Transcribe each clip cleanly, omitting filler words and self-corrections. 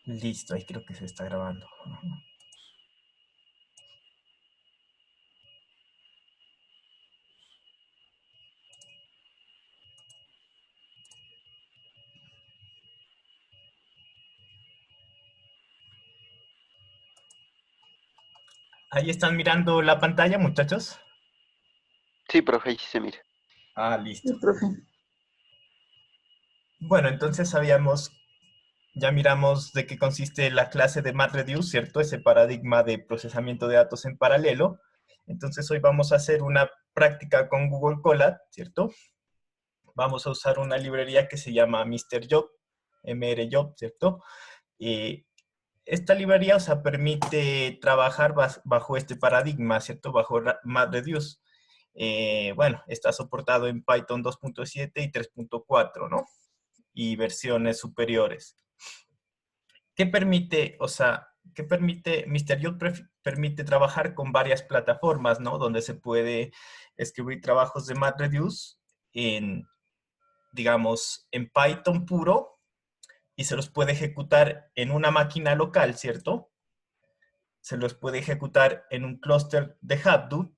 Listo, ahí creo que se está grabando. Ahí están mirando la pantalla, muchachos. Sí, profe, ahí sí se mira. Ah, Sí, listo. profe. Bueno, entonces ya miramos de qué consiste la clase de MapReduce, ¿cierto? Ese paradigma de procesamiento de datos en paralelo. Entonces hoy vamos a hacer una práctica con Google Colab, ¿cierto? Vamos a usar una librería que se llama MrJob, MRJob, ¿cierto? Eh, Esta librería, o sea, permite trabajar bajo este paradigma, ¿cierto? Bajo MapReduce. Bueno, está soportado en Python 2.7 y 3.4, ¿no? Y versiones superiores. ¿Qué permite, o sea, qué permite? MrJob permite trabajar con varias plataformas, ¿no? Donde se puede escribir trabajos de MapReduce en, digamos, en Python puro y se los puede ejecutar en una máquina local, ¿cierto? Se los puede ejecutar en un clúster de Hadoop,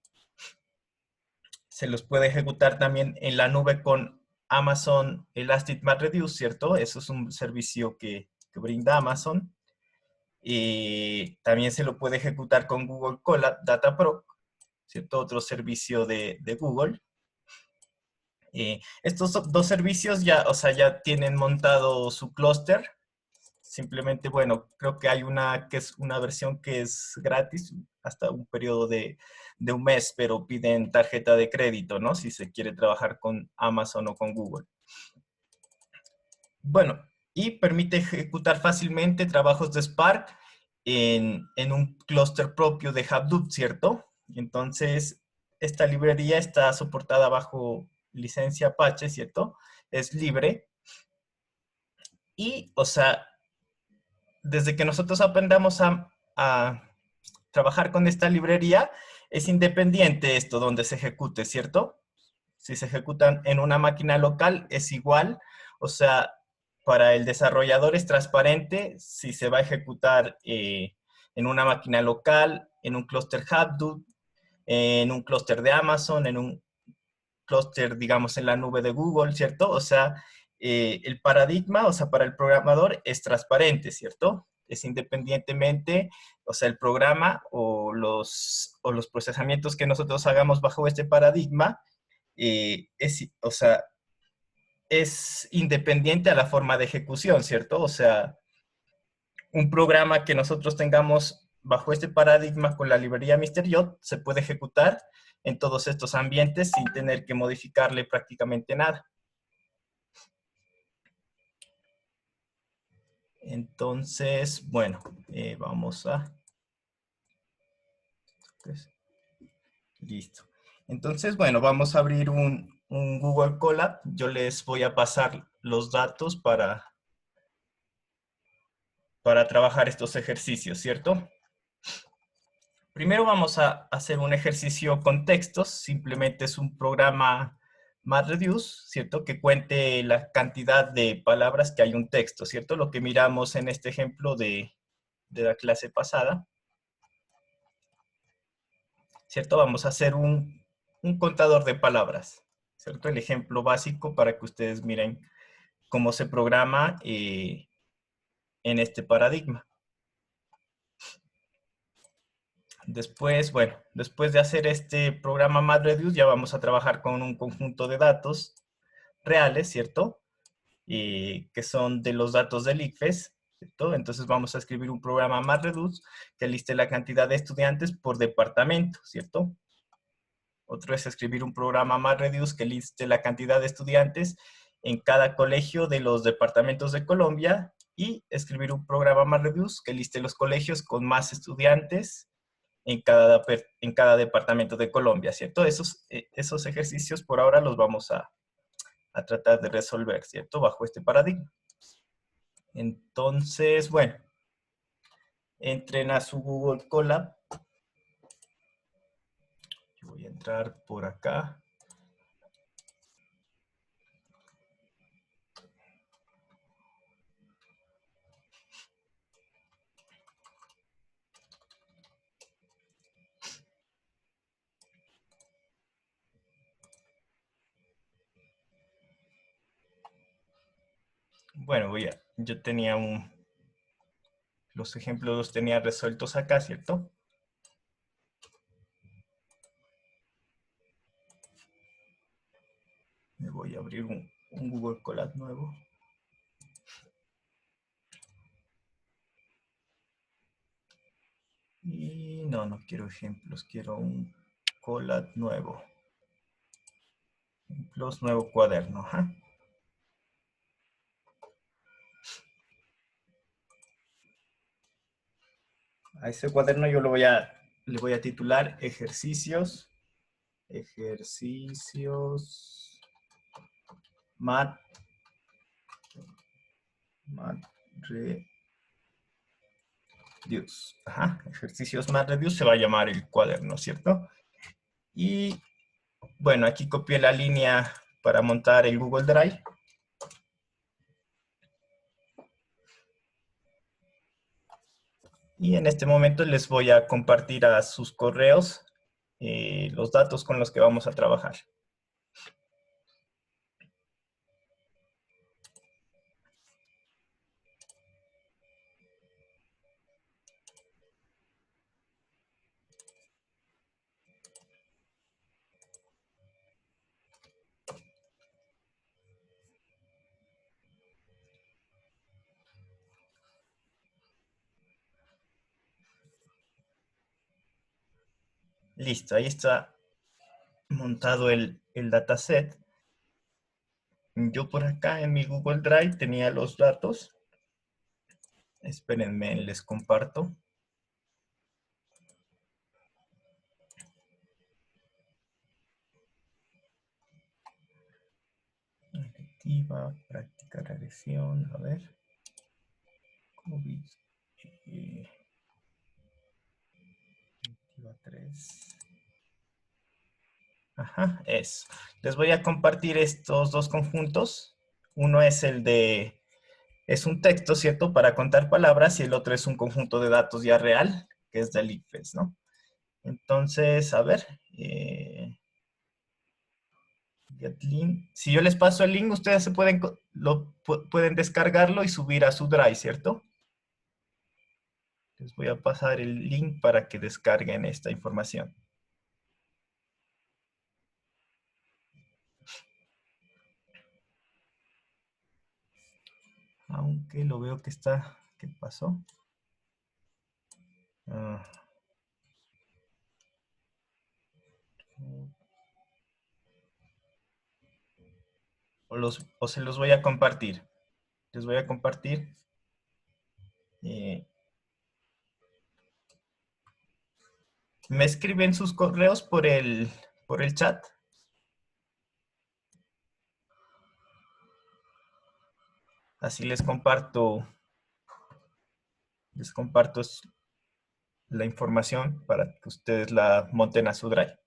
se los puede ejecutar también en la nube con Amazon Elastic MapReduce, ¿cierto? Eso es un servicio que brinda Amazon. Y también se lo puede ejecutar con Google Colab Dataproc, ¿cierto? Otro servicio de Google. Estos dos servicios ya, o sea, ya tienen montado su clúster. Simplemente, bueno, creo que hay una que es una versión que es gratis hasta un periodo de un mes, pero piden tarjeta de crédito, ¿no? Si se quiere trabajar con Amazon o con Google. Bueno, y permite ejecutar fácilmente trabajos de Spark en un clúster propio de Hadoop, ¿cierto? Entonces, esta librería está soportada bajo licencia Apache, ¿cierto? Es libre. Y, o sea, desde que nosotros aprendamos a trabajar con esta librería, es independiente esto donde se ejecute, ¿cierto? Si se ejecutan en una máquina local, es igual. O sea, para el desarrollador es transparente si se va a ejecutar en una máquina local, en un clúster Hadoop, en un clúster de Amazon, en un clúster, digamos, en la nube de Google, ¿cierto? O sea, el paradigma, o sea, para el programador es transparente, ¿cierto? Es independientemente, o sea, el programa o los procesamientos que nosotros hagamos bajo este paradigma, o sea, es independiente a la forma de ejecución, ¿cierto? O sea, un programa que nosotros tengamos bajo este paradigma con la librería MrJob se puede ejecutar en todos estos ambientes sin tener que modificarle prácticamente nada. Entonces, bueno, vamos a... Pues, listo. Entonces, bueno, vamos a abrir un Google Colab. Yo les voy a pasar los datos para trabajar estos ejercicios, ¿cierto? Primero vamos a hacer un ejercicio con textos, simplemente es un programa MapReduce, ¿cierto? Que cuente la cantidad de palabras que hay un texto, ¿cierto? Lo que miramos en este ejemplo de la clase pasada, ¿cierto? Vamos a hacer un contador de palabras, ¿cierto? El ejemplo básico para que ustedes miren cómo se programa en este paradigma. Después, bueno, después de hacer este programa MapReduce, ya vamos a trabajar con un conjunto de datos reales, ¿cierto? Que son de los datos del ICFES, ¿cierto? Entonces vamos a escribir un programa MapReduce que liste la cantidad de estudiantes por departamento, ¿cierto? Otro es escribir un programa MapReduce que liste la cantidad de estudiantes en cada colegio de los departamentos de Colombia y escribir un programa MapReduce que liste los colegios con más estudiantes en cada departamento de Colombia, ¿cierto? Esos ejercicios por ahora los vamos a tratar de resolver, ¿cierto? Bajo este paradigma. Entonces, bueno, entren a su Google Colab. Yo voy a entrar por acá. Bueno, yo tenía los ejemplos los tenía resueltos acá, ¿cierto? Me voy a abrir un Google Colab nuevo. Y no quiero ejemplos, quiero un Colab nuevo. Ejemplos, nuevo cuaderno. Ajá. A ese cuaderno yo le voy a titular ejercicios mat, reduce. Ajá, ejercicios mat reduce se va a llamar el cuaderno, ¿cierto? Y bueno, aquí copié la línea para montar el Google Drive. Y en este momento les voy a compartir a sus correos los datos con los que vamos a trabajar. Listo, ahí está montado el dataset. Yo por acá en mi Google Drive tenía los datos. Espérenme, les comparto. Efectiva, práctica, regresión, a ver. COVID. Efectiva 3. Ajá, eso. Les voy a compartir estos dos conjuntos. Uno es es un texto, ¿cierto? Para contar palabras y el otro es un conjunto de datos ya real, que es del IFES, ¿no? Entonces, a ver, get link. Si yo les paso el link, ustedes pueden descargarlo y subir a su Drive, ¿cierto? Les voy a pasar el link para que descarguen esta información. Aunque lo veo que está... ¿Qué pasó? Ah. O se los voy a compartir. Les voy a compartir. Me escriben sus correos por el chat. Así les comparto la información para que ustedes la monten a su Drive.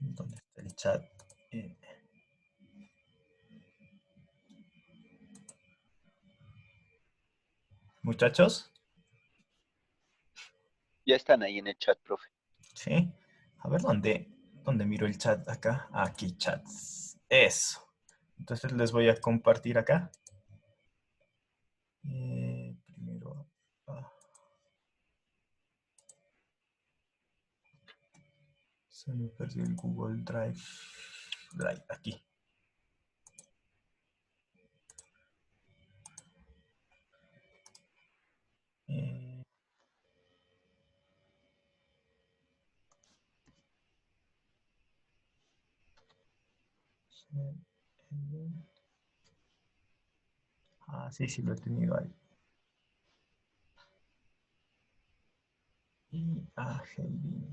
¿Dónde está el chat? Muchachos, Ya están ahí en el chat, profe. ¿sí? A ver, ¿dónde miro el chat acá? Aquí, chats. Eso. Entonces les voy a compartir acá. Primero... se me perdió el Google Drive. Drive, aquí. Sí, lo he tenido ahí. Y Heidi.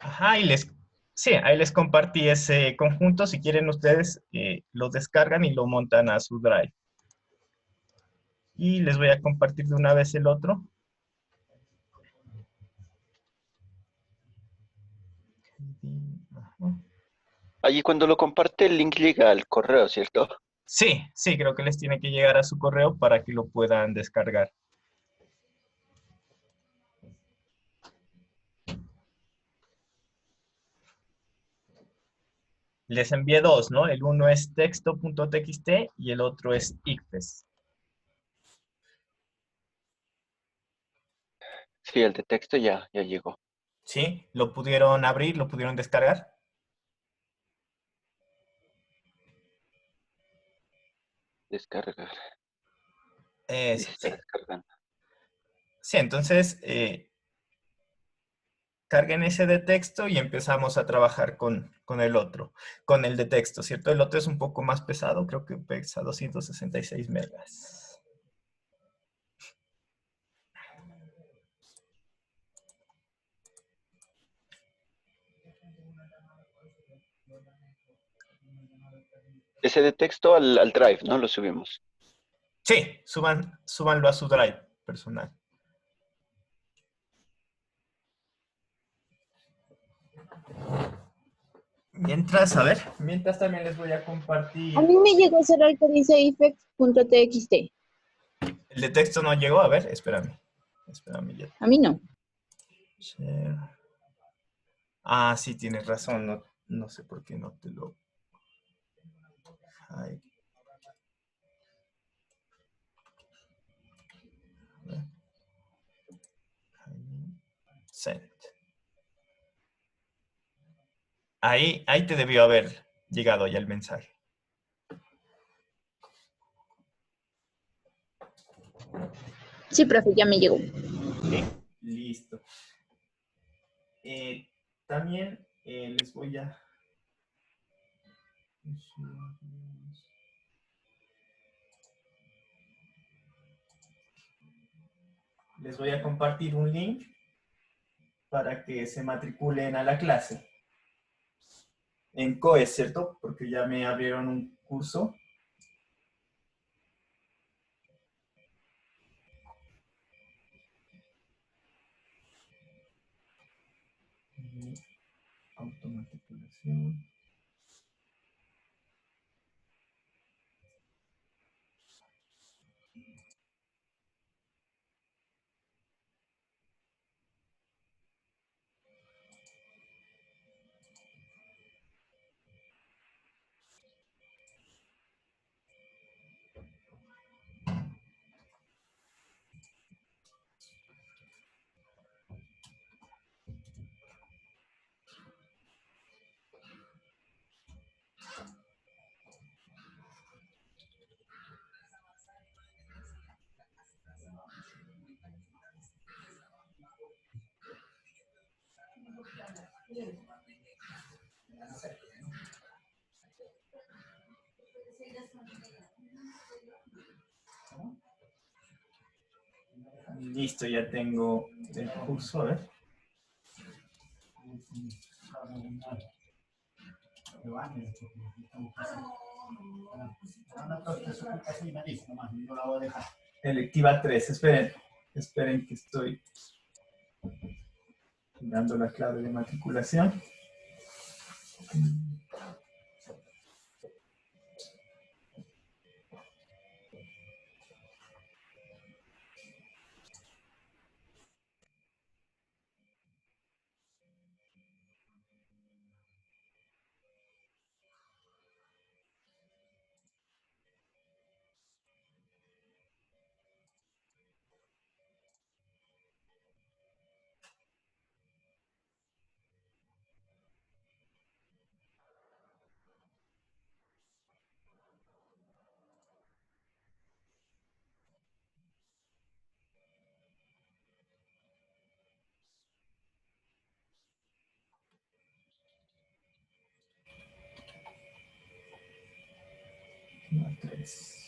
Ajá, Sí, ahí les compartí ese conjunto. Si quieren ustedes, lo descargan y lo montan a su Drive. Y les voy a compartir de una vez el otro. Allí cuando lo comparte el link llega al correo, ¿cierto? Sí, sí, creo que les tiene que llegar a su correo para que lo puedan descargar. Les envié dos, ¿no? El uno es texto.txt y el otro es ICFES. Sí, el de texto ya llegó. ¿Sí? ¿Lo pudieron abrir? ¿Lo pudieron descargar? Descargar. Eso, Está sí. descargando. Sí, entonces carguen ese de texto y empezamos a trabajar con el otro, con el de texto, ¿cierto? El otro es un poco más pesado, creo que pesa 266 megas. Ese de texto al Drive, ¿no? Lo subimos. Sí, súbanlo a su Drive personal. Mientras, a ver, mientras también les voy a A compartir. mí me llegó a cerrar que dice ifex.txt. El de texto no llegó, a ver, espérame ya. A mí no. Share. Ah, sí, tienes razón, no, no sé por qué no te lo... Ay, a ver, send. Ahí te debió haber llegado ya el mensaje. Sí, profe, ya me llegó. ¿Sí? Listo. También les voy a... Les voy a compartir un link para que se matriculen a la clase. En COES, ¿cierto? Porque ya me abrieron un curso. Automatriculación. Listo, ya tengo el curso, a ver. Electiva 3, esperen que estoy dando la clave de matriculación. Electiva 3.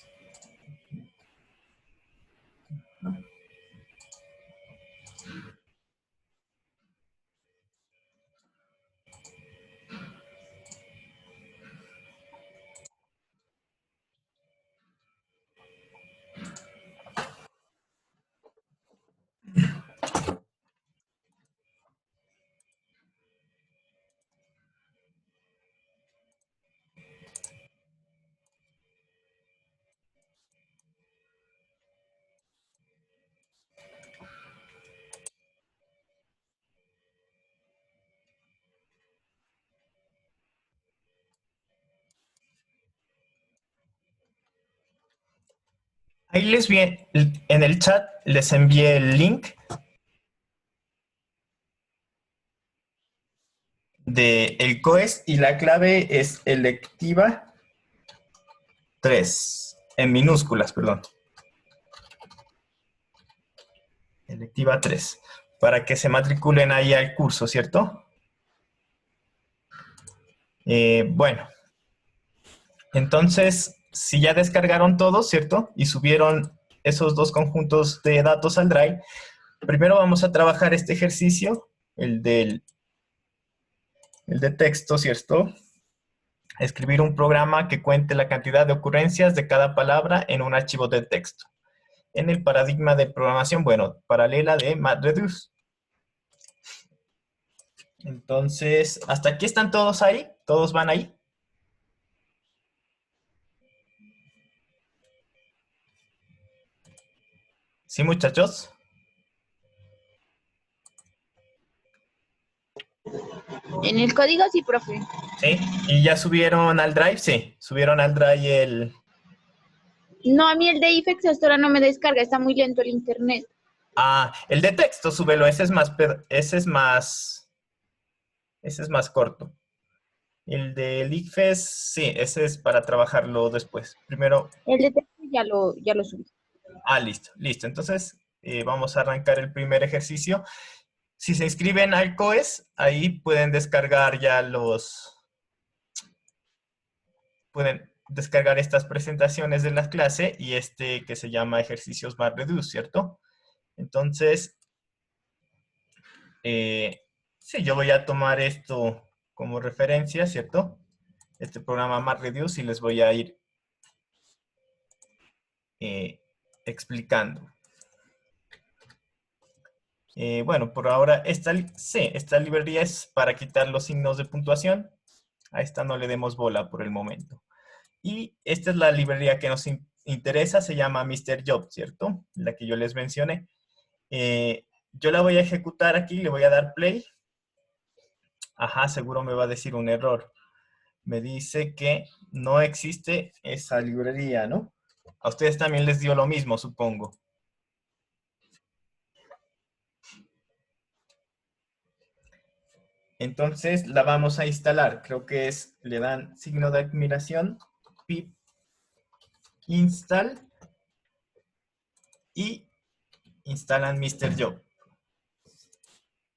Ahí en el chat les envié el link de el COES y la clave es electiva 3, en minúsculas, perdón. Electiva 3, para que se matriculen ahí al curso, ¿cierto? Bueno, entonces, si ya descargaron todo, ¿cierto? Y subieron esos dos conjuntos de datos al Drive, primero vamos a trabajar este ejercicio, el de texto, ¿cierto? Escribir un programa que cuente la cantidad de ocurrencias de cada palabra en un archivo de texto. En el paradigma de programación, bueno, paralela de MapReduce. Entonces, ¿hasta aquí están todos ahí? ¿Todos van ahí? ¿Sí, muchachos? En el código sí, profe. Sí. ¿Y ya subieron al Drive? Sí. Subieron al Drive el... No, a mí el de IFEX hasta ahora no me descarga, está muy lento el internet. Ah, el de texto, súbelo. Ese es más corto. El del IFES, sí, ese es para trabajarlo después. Primero... El de texto ya lo subí. Ah, listo, listo. Entonces, vamos a arrancar el primer ejercicio. Si se inscriben al COES, ahí pueden descargar ya pueden descargar estas presentaciones de la clase y este que se llama ejercicios MapReduce, ¿cierto? Entonces, sí, yo voy a tomar esto como referencia, ¿cierto? Este programa MapReduce y les voy a ir explicando. Bueno, por ahora, esta librería es para quitar los signos de puntuación. A esta no le demos bola por el momento. Y esta es la librería que nos interesa, se llama Mr. Job, ¿cierto? La que yo les mencioné. Yo la voy a ejecutar aquí, le voy a dar play. Ajá, seguro me va a decir un error. Me dice que no existe esa librería, ¿no? A ustedes también les dio lo mismo, supongo. Entonces la vamos a instalar. Creo que le dan signo de admiración, pip install y instalan Mr. Job.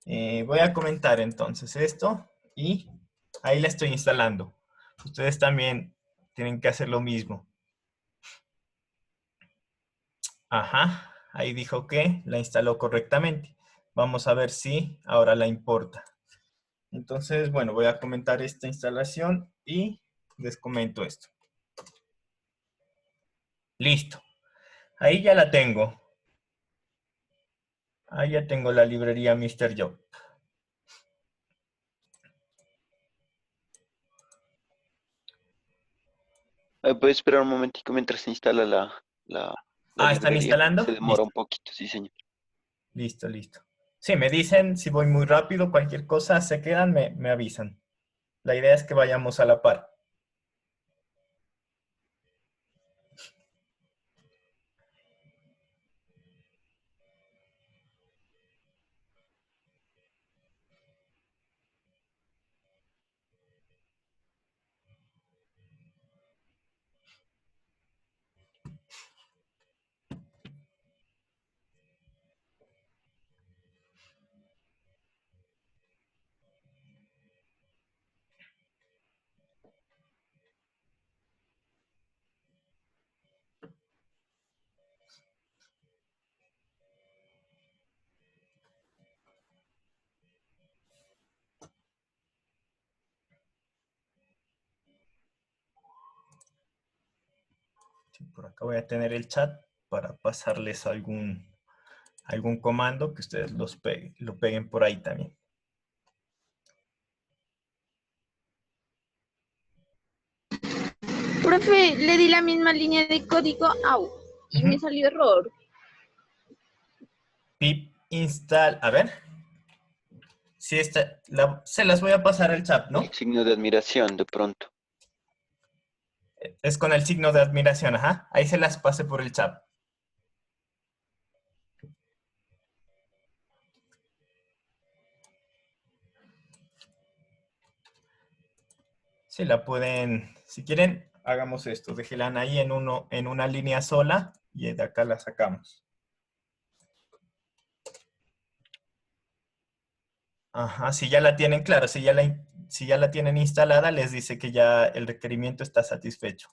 Voy a comentar entonces esto y ahí la estoy instalando. Ustedes también tienen que hacer lo mismo. Ajá, ahí dijo que la instaló correctamente. Vamos a ver si ahora la importa. Entonces, bueno, voy a comentar esta instalación y les comento esto. Listo. Ahí ya la tengo. Ahí ya tengo la librería Mr. Job. ¿Puedes esperar un momentico mientras se instala la ¿Están librería? Se instalando? demora Listo, un poquito, sí, señor. listo, listo. Sí, me dicen si voy muy rápido, cualquier cosa, se quedan, me avisan. La idea es que vayamos a la par. Sí, por acá voy a tener el chat para pasarles algún comando que ustedes lo peguen por ahí también. Profe, le di la misma línea de código, y me salió error. Pip install, a ver. Sí, se las voy a pasar al chat, ¿no? Signo de admiración, de pronto. Es con el signo de admiración, ajá. Ahí se las pasé por el chat. Sí, la pueden, si quieren, hagamos esto. Déjenla ahí en una línea sola y de acá la sacamos. Ajá, si ya la tienen, claro, si ya la tienen instalada, les dice que ya el requerimiento está satisfecho.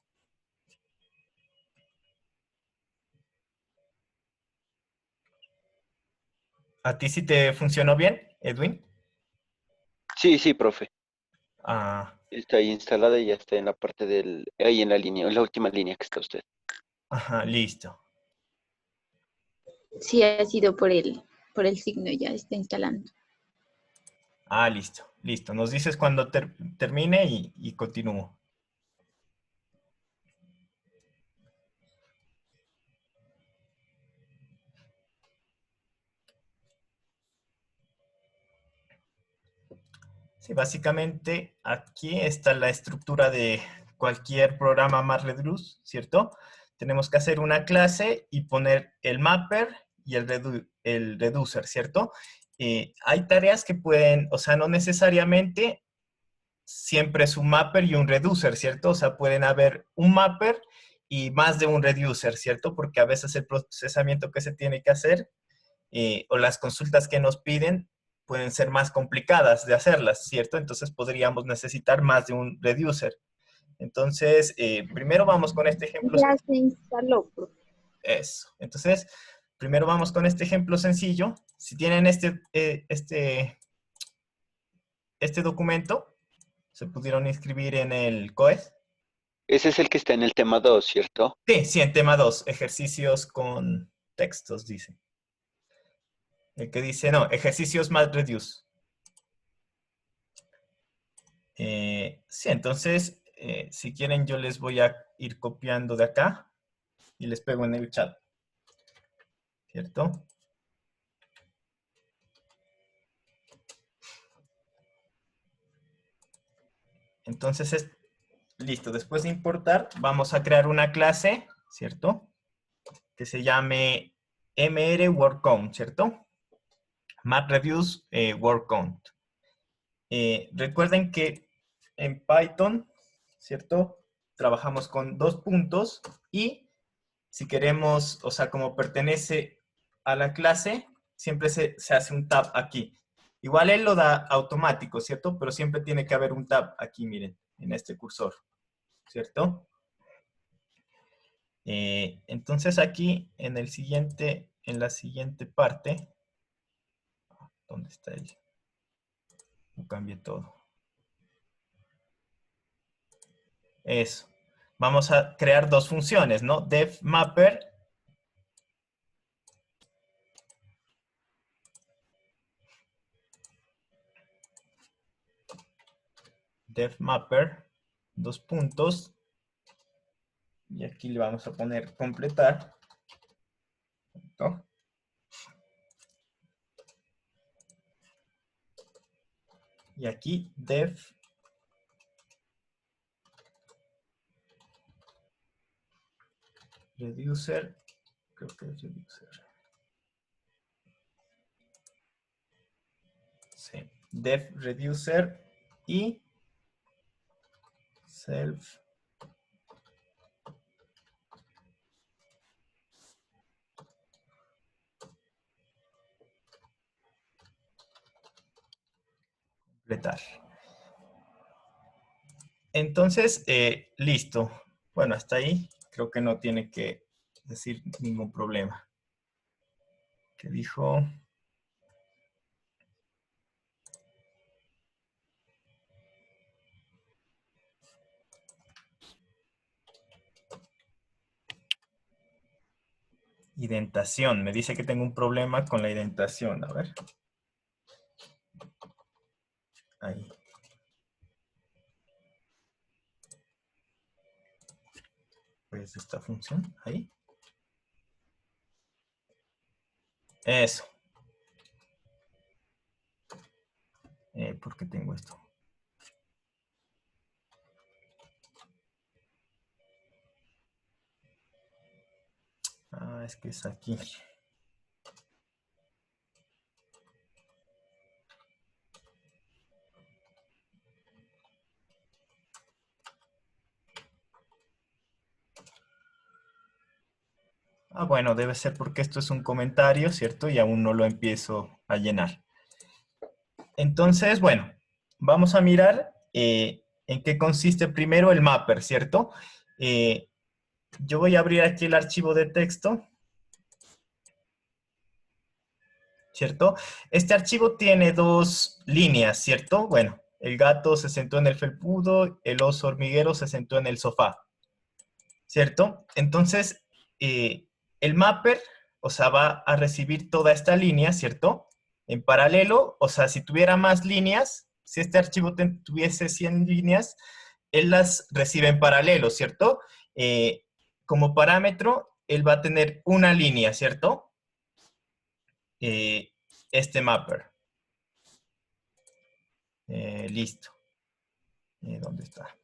¿A ti sí te funcionó bien, Edwin? Sí, sí, profe. Ah, Está ahí instalada y ya está en la parte del, ahí en la línea, en la última línea que está usted. ajá, listo. Sí, ha sido por el signo, ya está instalando. Ah, listo, listo. Nos dices cuando termine y continúo. Sí, básicamente aquí está la estructura de cualquier programa MapReduce, ¿cierto? Tenemos que hacer una clase y poner el mapper y el reducer, ¿cierto? Hay tareas que pueden, o sea, no necesariamente siempre es un mapper y un reducer, ¿cierto? O sea, pueden haber un mapper y más de un reducer, ¿cierto? Porque a veces el procesamiento que se tiene que hacer o las consultas que nos piden pueden ser más complicadas de hacerlas, ¿cierto? Entonces podríamos necesitar más de un reducer. Entonces, primero vamos con este ejemplo. Ya se instaló, profe. Eso. Entonces, primero vamos con este ejemplo sencillo. Si tienen este documento, se pudieron inscribir en el COES. Ese es el que está en el tema 2, ¿cierto? Sí, sí, en tema 2, ejercicios con textos, dice. El que dice, no, ejercicios más reduce. Sí, entonces, si quieren, yo les voy a ir copiando de acá y les pego en el chat, ¿cierto? Entonces, listo. Después de importar, vamos a crear una clase, ¿cierto? Que se llame mr word count, ¿cierto? MapReduce word count. Recuerden que en Python, ¿cierto? Trabajamos con dos puntos y si queremos, o sea, como pertenece a la clase, siempre se hace un tab aquí. Igual él lo da automático, ¿cierto? Pero siempre tiene que haber un tab aquí, miren, en este cursor, ¿cierto? Entonces aquí en la siguiente parte, ¿dónde está él? Lo cambié todo. Eso. Vamos a crear dos funciones, ¿no? DefMapper DefMapper, dos puntos, y aquí le vamos a poner completar, ¿no? Y aquí def reducer, creo que es reducer. Sí, def reducer y self completar. Entonces, listo. Bueno, hasta ahí creo que no tiene que decir ningún problema. ¿Qué dijo? Identación. Me dice que tengo un problema con la identación. A ver. Ahí. Pues esta función. Ahí. Eso. ¿Por qué tengo esto? Ah, es que es aquí. Ah, bueno, debe ser porque esto es un comentario, ¿cierto? Y aún no lo empiezo a llenar. Entonces, bueno, vamos a mirar en qué consiste primero el mapper, ¿cierto? Eh, yo voy a abrir aquí el archivo de texto, ¿cierto? Este archivo tiene dos líneas, ¿cierto? Bueno, el gato se sentó en el felpudo, el oso hormiguero se sentó en el sofá, ¿cierto? Entonces, el mapper, o sea, va a recibir toda esta línea, ¿cierto? En paralelo, o sea, si tuviera más líneas, si este archivo tuviese 100 líneas, él las recibe en paralelo, ¿cierto? Como parámetro, él va a tener una línea, ¿cierto? Este mapper. Listo. ¿Dónde está?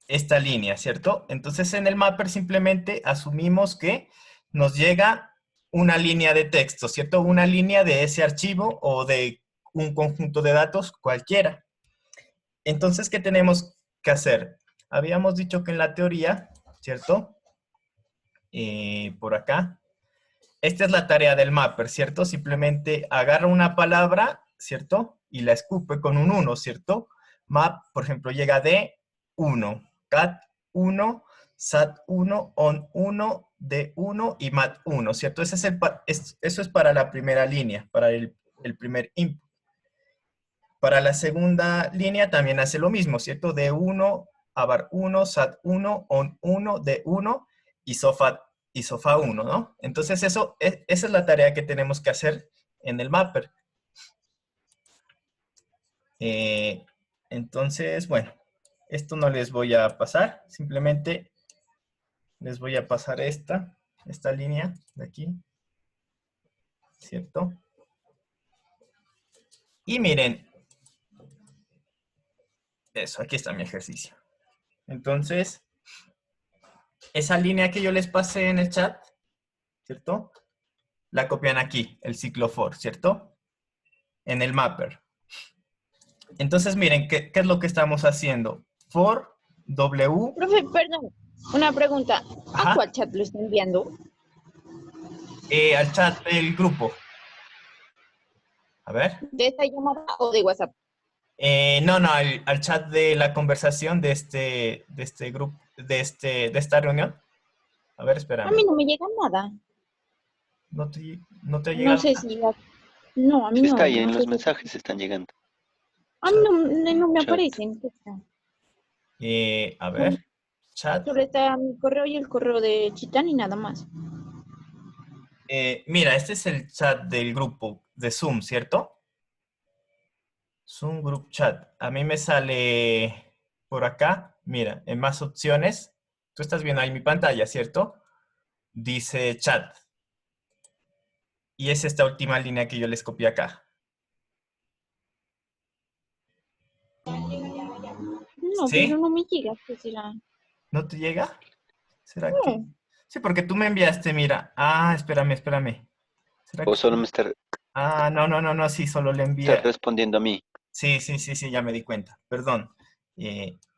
Esta línea, ¿cierto? Entonces en el mapper simplemente asumimos que nos llega una línea de texto, ¿cierto? Una línea de ese archivo o de un conjunto de datos cualquiera. Entonces, ¿qué tenemos que hacer? Habíamos dicho que en la teoría, ¿cierto? Por acá. Esta es la tarea del mapper, ¿cierto? Simplemente agarra una palabra, ¿cierto? Y la escupe con un 1, ¿cierto? Map, por ejemplo, llega de 1, cat 1, sat 1, on 1, de 1 y mat 1, ¿cierto? Eso es para la primera línea, para el primer input. Para la segunda línea también hace lo mismo, ¿cierto? De 1, avar 1, sat 1, on 1, de 1 y sofá 1, ¿no? Entonces esa es la tarea que tenemos que hacer en el mapper. Entonces, bueno, esto no les voy a pasar, simplemente les voy a pasar esta línea de aquí, ¿cierto? Y miren, eso, aquí está mi ejercicio. Entonces, esa línea que yo les pasé en el chat, ¿cierto? La copian aquí, el ciclo for, ¿cierto? En el mapper. Entonces, miren, ¿qué es lo que estamos haciendo? For W. Profe, perdón, una pregunta. ¿A Ajá, cuál chat lo está enviando? al chat del grupo. A ver. ¿De esta llamada o de WhatsApp? No, al chat de la conversación de este grupo, de esta reunión. A ver, A mí espérame. no me llega nada. ¿No te ha No llegado? sé si la... No, a mí Sí está no, ahí, en no sé los si... mensajes están llegando. A mí Chat. no me Chat. aparecen. ¿Qué está? A ver, chat. Solo está mi correo y el correo de Chitán y nada más. Mira, este es el chat del grupo de Zoom, ¿cierto? Zoom Group Chat. A mí me sale por acá, mira, en más opciones. Tú estás viendo ahí mi pantalla, ¿cierto? Dice chat. Y es esta última línea que yo les copié acá. No, pero ¿Sí? no me llega. ¿Qué será? ¿No te llega? ¿Será que...? No. Sí, porque tú me enviaste, mira. Ah, espérame. ¿Será O que...? solo me está, Ah, no, sí, solo le está envié. respondiendo a mí. Sí, ya me di cuenta. Perdón.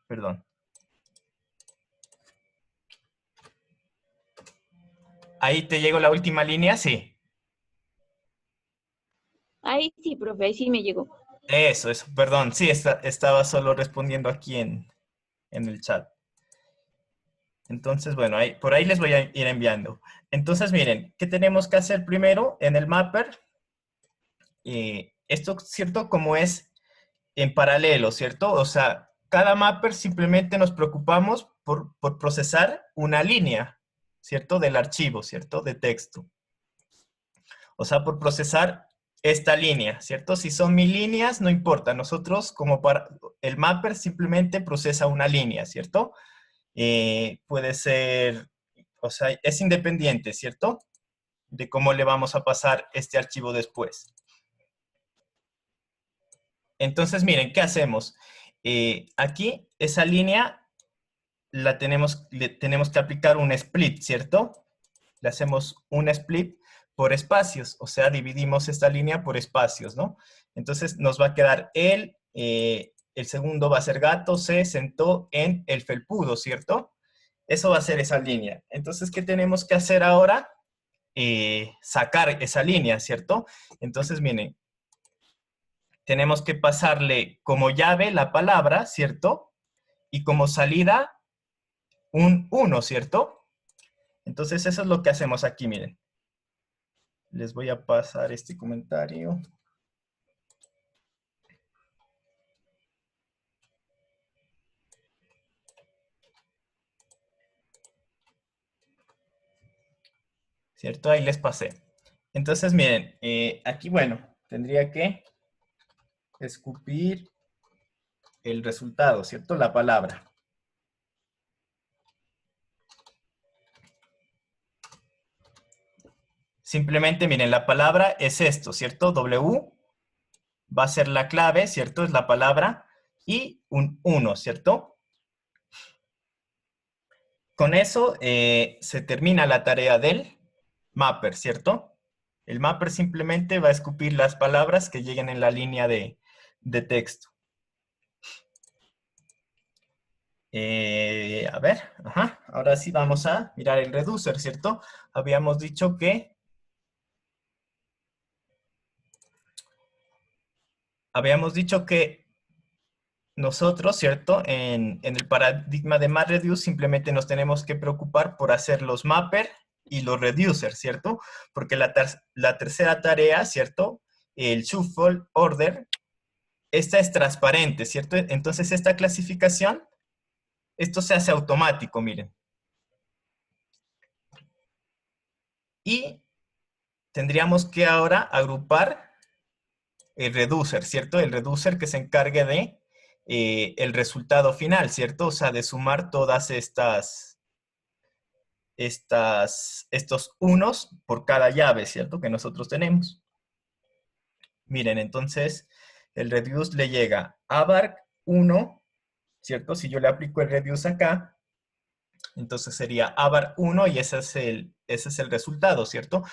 Perdón. Ahí te llegó la última línea, sí. Ahí sí, profe, ahí sí me llegó. Eso, perdón. Sí, estaba solo respondiendo aquí en el chat. Entonces, bueno, por ahí les voy a ir enviando. Entonces, miren, ¿qué tenemos que hacer primero en el mapper? Esto, ¿cierto? Como es en paralelo, ¿cierto? O sea, cada mapper simplemente nos preocupamos por procesar una línea, ¿cierto? Del archivo, ¿cierto? De texto. O sea, por procesar esta línea, ¿cierto? Si son 1000 líneas, no importa. Nosotros, el mapper simplemente procesa una línea, ¿cierto? Puede ser, o sea, es independiente, ¿cierto? De cómo le vamos a pasar este archivo después. Entonces, miren, ¿qué hacemos? Aquí, esa línea le tenemos que aplicar un split, ¿cierto? Le hacemos un split por espacios, o sea, dividimos esta línea por espacios, ¿no? Entonces, nos va a quedar el segundo va a ser gato, se sentó en el felpudo, ¿cierto? Eso va a ser esa línea. Entonces, ¿qué tenemos que hacer ahora? sacar esa línea, ¿cierto? Entonces, miren, tenemos que pasarle como llave la palabra, ¿cierto? Y como salida un 1, ¿cierto? Entonces eso es lo que hacemos aquí, miren. Les voy a pasar este comentario. ¿Cierto? Ahí les pasé. Entonces, miren, aquí, bueno, tendría que escupir el resultado, ¿cierto? La palabra. Simplemente, miren, la palabra es esto, ¿cierto? W va a ser la clave, ¿cierto? Es la palabra. Y un 1, ¿cierto? Con eso se termina la tarea del mapper, ¿cierto? El mapper simplemente va a escupir las palabras que lleguen en la línea de texto. A ver, ajá. Ahora sí vamos a mirar el reducer, ¿cierto? Habíamos dicho que nosotros, ¿cierto? En el paradigma de MapReduce simplemente nos tenemos que preocupar por hacer los mapper y los reducer, ¿cierto? Porque la tercera tarea, ¿cierto? El shuffle order, esta es transparente, ¿cierto? Entonces esta clasificación, esto se hace automático, miren. Y tendríamos que ahora agrupar el reducer, ¿cierto? El reducer que se encargue de el resultado final, ¿cierto? O sea, de sumar todas estos unos por cada llave, ¿cierto? Que nosotros tenemos. Miren, entonces el reduce le llega a abarc 1, ¿cierto? Si yo le aplico el reduce acá, entonces sería abarc 1 y ese es el resultado, ¿cierto?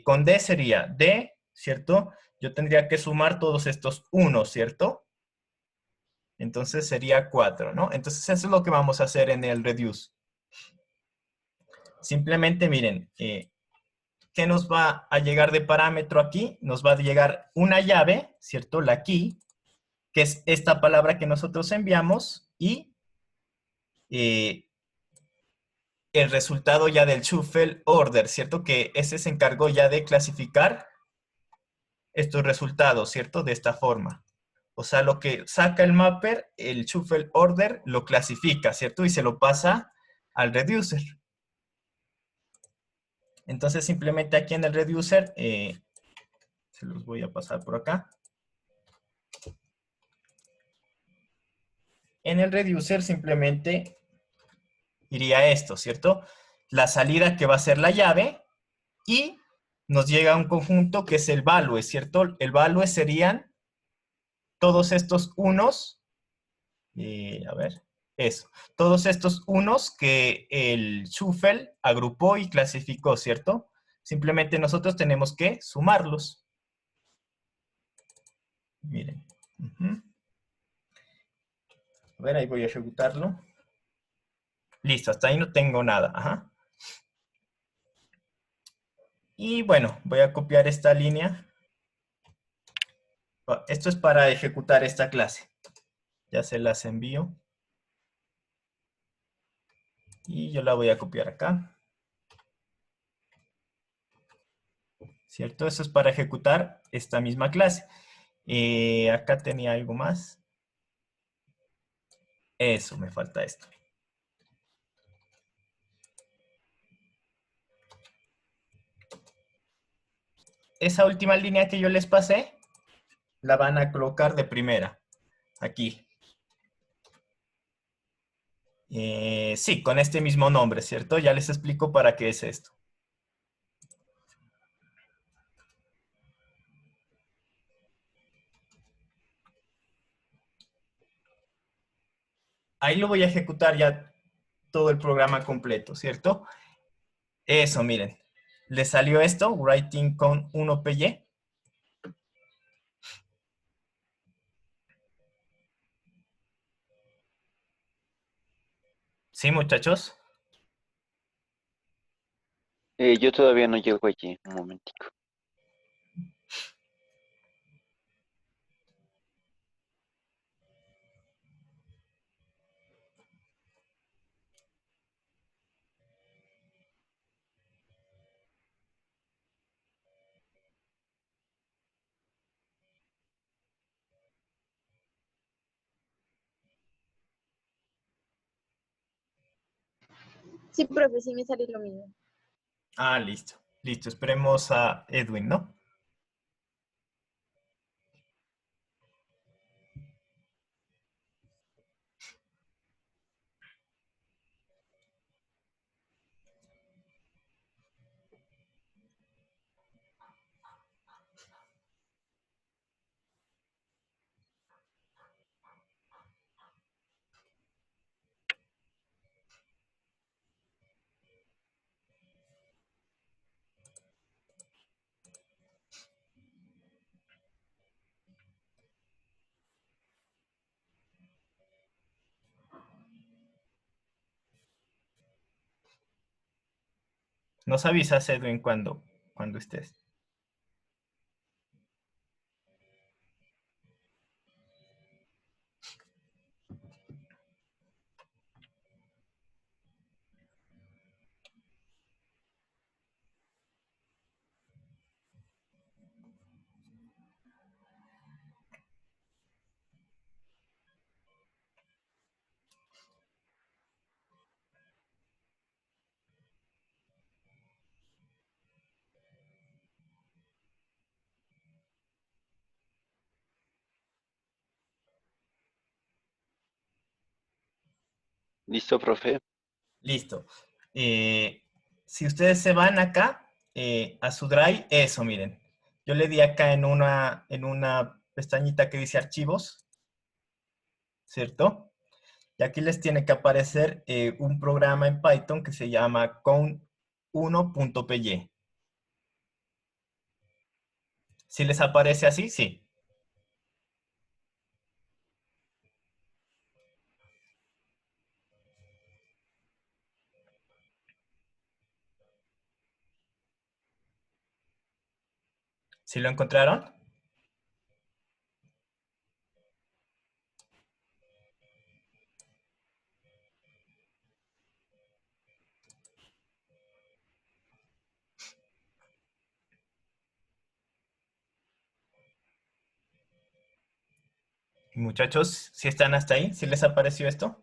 Con D sería D, ¿cierto? Yo tendría que sumar todos estos unos, ¿cierto? Entonces sería 4, ¿no? Entonces eso es lo que vamos a hacer en el reduce. Simplemente miren, ¿qué nos va a llegar de parámetro aquí? Nos va a llegar una llave, ¿cierto? La key, que es esta palabra que nosotros enviamos, y el resultado ya del shuffle order, ¿cierto? Que ese se encargó ya de clasificar estos resultados, ¿cierto? De esta forma. O sea, lo que saca el mapper, el shuffle order, lo clasifica, ¿cierto? Y se lo pasa al reducer. Entonces, simplemente aquí en el reducer, se los voy a pasar por acá. En el reducer simplemente iría esto, ¿cierto? La salida que va a ser la llave y nos llega un conjunto que es el value, ¿cierto? El value serían todos estos unos, a ver, eso, todos estos unos que el shuffle agrupó y clasificó, ¿cierto? Simplemente nosotros tenemos que sumarlos. Miren. A ver, ahí voy a ejecutarlo. Listo, hasta ahí no tengo nada. Ajá. Y bueno, voy a copiar esta línea. Esto es para ejecutar esta clase. Ya se las envío. Y yo la voy a copiar acá. ¿Cierto? Eso es para ejecutar esta misma clase. Acá tenía algo más. Eso, me falta esto. Esa última línea que yo les pasé, la van a colocar de primera. Aquí. Sí, con este mismo nombre, ¿cierto? Ya les explico para qué es esto. Ahí lo voy a ejecutar ya todo el programa completo, ¿cierto? Eso, miren. Le salió esto, writing con 1PY. ¿Sí, muchachos? Yo todavía no llego allí, un momentico. Sí, profe, sí me sale lo mismo. Ah, listo. Listo, esperemos a Edwin, ¿no? Nos avisas, Edwin, cuando estés. ¿Listo, profe? Listo. Si ustedes se van acá a su Drive, eso, miren. Yo le di acá en una pestañita que dice archivos, ¿cierto? Y aquí les tiene que aparecer un programa en Python que se llama count1.py. Si les aparece así, sí. ¿Sí lo encontraron? Muchachos, si están hasta ahí, ¿sí les apareció esto?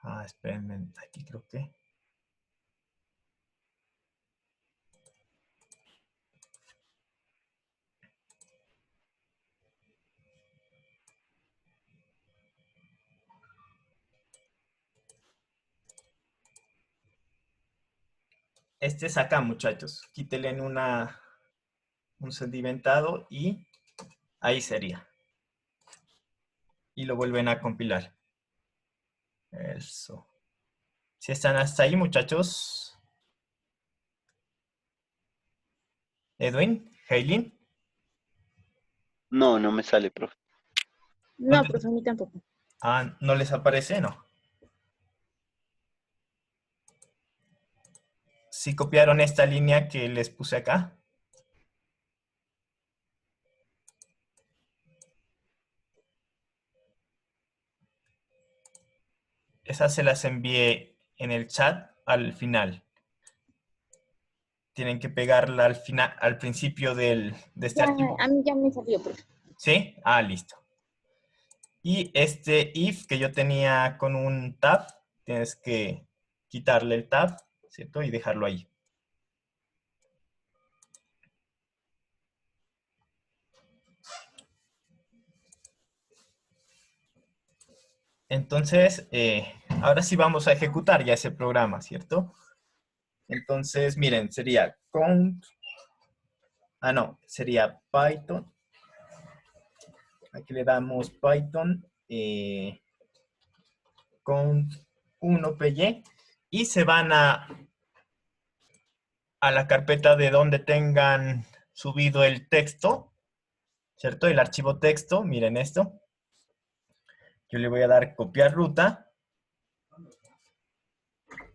Ah, espérenme, aquí creo que... Este es acá, muchachos. Quítele en un sedimentado y ahí sería. Y lo vuelven a compilar. Eso. Si están hasta ahí, muchachos. Edwin, Haylin. No, no me sale, profe. No, profe, a mí tampoco. Ah, ¿no les aparece? No. Si copiaron esta línea que les puse acá. Esas se las envié en el chat al final. Tienen que pegarla al final, al principio de este Ya, archivo. a mí ya me salió, profe. ¿Sí? Ah, listo. Y este if que yo tenía con un tab, tienes que quitarle el tab, ¿cierto? Y dejarlo ahí. Entonces, ahora sí vamos a ejecutar ya ese programa, ¿cierto? Entonces, miren, sería count, no, sería Python. Aquí le damos Python count 1py y se van a la carpeta de donde tengan subido el texto, ¿cierto? El archivo texto, miren esto. Yo le voy a dar copiar ruta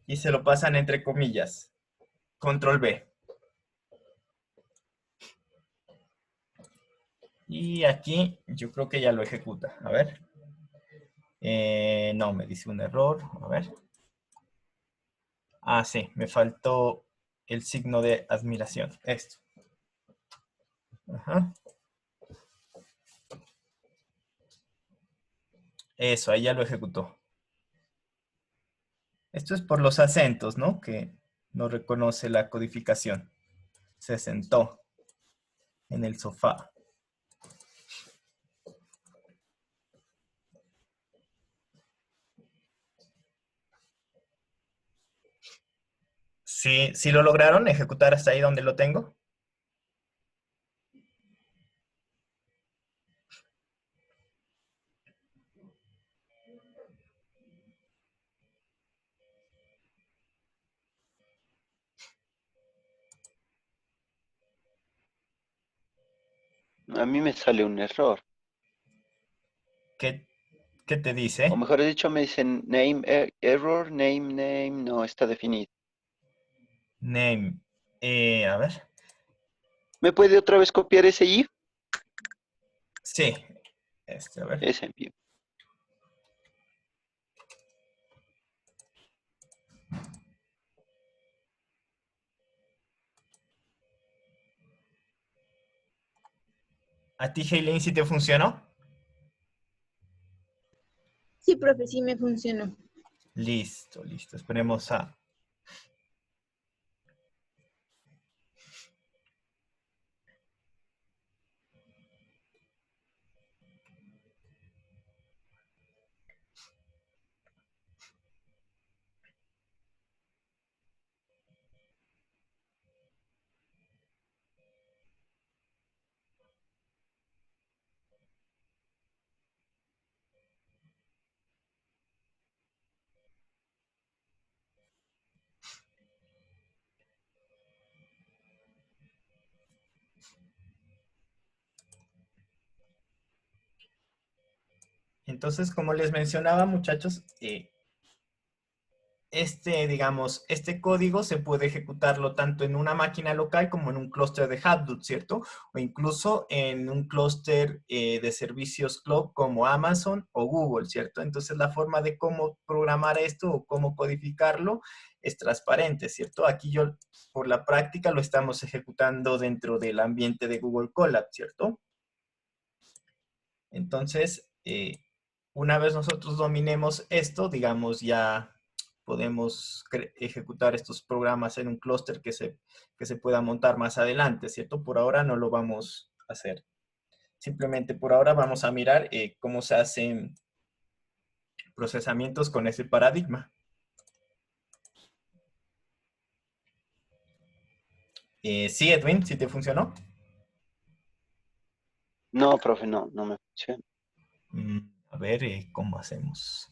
y se lo pasan entre comillas. Control B. Y aquí yo creo que ya lo ejecuta. A ver. No, me dice un error. A ver. Ah, sí, me faltó el signo de admiración. Esto. Ajá. Eso, ahí ya lo ejecutó. Esto es por los acentos, ¿no? Que no reconoce la codificación. Se sentó en el sofá. Sí, sí lo lograron ejecutar hasta ahí donde lo tengo. A mí me sale un error. ¿Qué, qué te O dice? mejor dicho, me dicen name error, name, no está definido. Name. A ver. ¿Me puede otra vez copiar ese if? Sí. A ver. Ese envío. ¿A ti, Heileen, sí te funcionó? Sí, profe, sí me funcionó. Listo, listo. Esperemos Entonces, como les mencionaba, muchachos, digamos, este código se puede ejecutarlo tanto en una máquina local como en un clúster de Hadoop, ¿cierto? O incluso en un clúster de servicios cloud como Amazon o Google, ¿cierto? Entonces, la forma de cómo programar esto o cómo codificarlo es transparente, ¿cierto? Aquí yo, por la práctica, lo estamos ejecutando dentro del ambiente de Google Colab, ¿cierto? Entonces, una vez nosotros dominemos esto, digamos, ya podemos ejecutar estos programas en un clúster que se pueda montar más adelante, ¿cierto? Por ahora no lo vamos a hacer. Simplemente por ahora vamos a mirar cómo se hacen procesamientos con ese paradigma. Sí, Edwin, ¿sí te funcionó? No, profe, no me funciona. A ver, ¿cómo hacemos?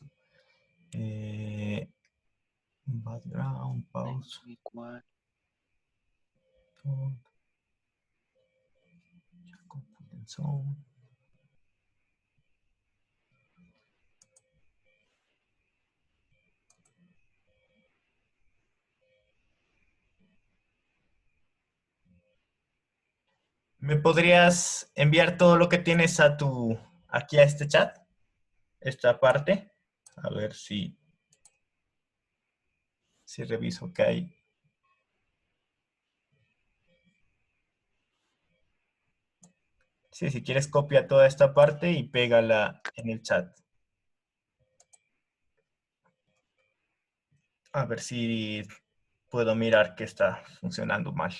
Background, pause. Zone. ¿Me podrías enviar todo lo que tienes aquí a este chat? Esta parte. A ver si reviso que hay. Sí, si quieres copia toda esta parte y pégala en el chat. A ver si puedo mirar que está funcionando mal.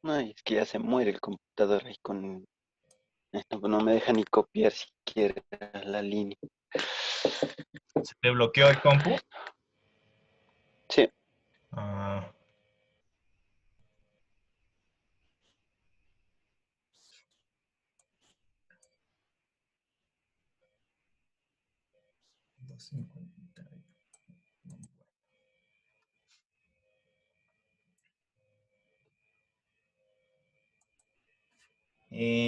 Ay, es que ya se muere el computador ahí con esto, no me deja ni copiar siquiera la línea. ¿Se te bloqueó el compu? Sí, Ah, 50.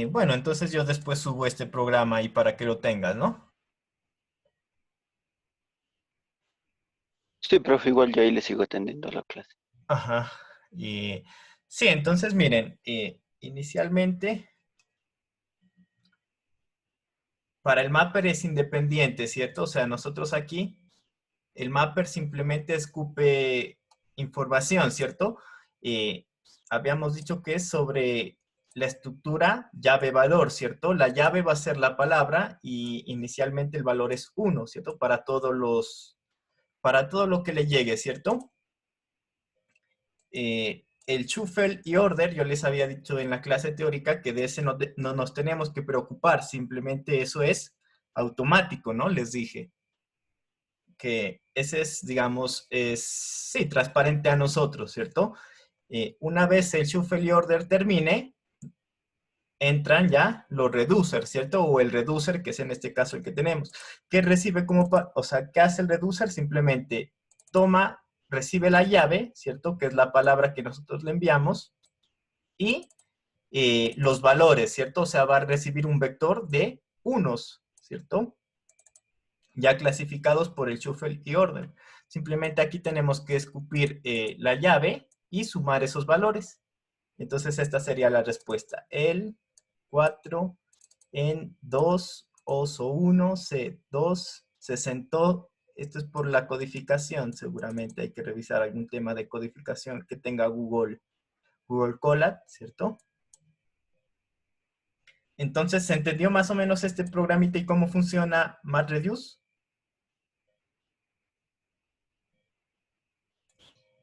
Bueno, entonces yo después subo este programa ahí para que lo tengas, ¿no? Sí, profe, igual yo ahí le sigo atendiendo a la clase. Ajá. Sí, entonces miren, inicialmente para el mapper es independiente, ¿cierto? O sea, nosotros aquí, el mapper simplemente escupe información, ¿cierto? Eh, Habíamos dicho que es sobre la estructura llave-valor, ¿cierto? La llave va a ser la palabra y inicialmente el valor es 1, ¿cierto? Para todo lo que le llegue, ¿cierto? El shuffle y order, yo les había dicho en la clase teórica que de ese no nos tenemos que preocupar, simplemente eso es automático, ¿no? Les dije que ese es, digamos, sí, transparente a nosotros, ¿cierto? Una vez el shuffle y order termine, entran ya los reducers, ¿cierto? O el reducer, que es en este caso el que tenemos. ¿Qué recibe o sea, qué hace el reducer? Simplemente recibe la llave, ¿cierto? Que es la palabra que nosotros le enviamos, y los valores, ¿cierto? O sea, va a recibir un vector de unos, ¿cierto? Ya clasificados por el shuffle y order. Simplemente aquí tenemos que escupir la llave y sumar esos valores. Entonces esta sería la respuesta. El 4 en 2, oso 1, C2, 60. Esto es por la codificación, seguramente hay que revisar algún tema de codificación que tenga Google Colab, ¿cierto? Entonces, ¿se entendió más o menos este programita y cómo funciona MapReduce?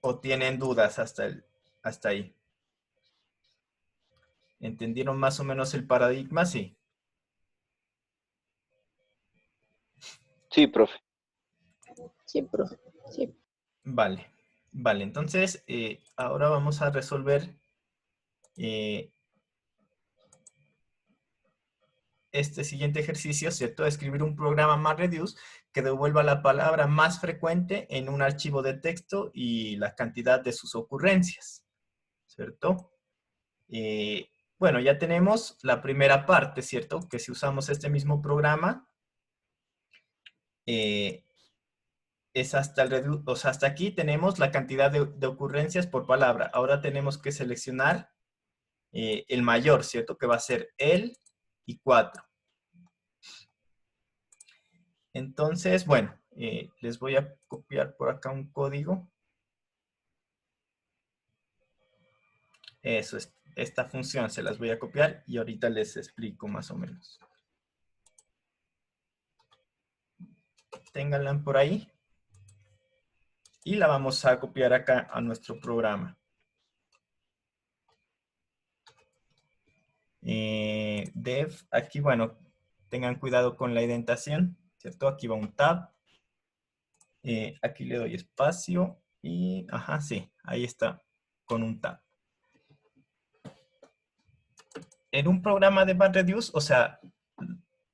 ¿O tienen dudas hasta ahí? ¿Entendieron más o menos el paradigma? Sí. Sí, profe. Sí, profe. Sí. Vale. Vale, entonces ahora vamos a resolver este siguiente ejercicio, ¿cierto? Escribir un programa MapReduce que devuelva la palabra más frecuente en un archivo de texto y la cantidad de sus ocurrencias, ¿cierto? Bueno, ya tenemos la primera parte, ¿cierto? Que si usamos este mismo programa, es o sea, hasta aquí tenemos la cantidad de ocurrencias por palabra. Ahora tenemos que seleccionar el mayor, ¿cierto? Que va a ser el y 4. Entonces, bueno, les voy a copiar por acá un código. Eso es, esta función se las voy a copiar y ahorita les explico más o menos. Ténganla por ahí. Y la vamos a copiar acá a nuestro programa. Dev, aquí, bueno, tengan cuidado con la indentación, ¿cierto? Aquí va un tab. Aquí le doy espacio y, ajá, sí, ahí está, con un tab. En un programa de MapReduce, o sea,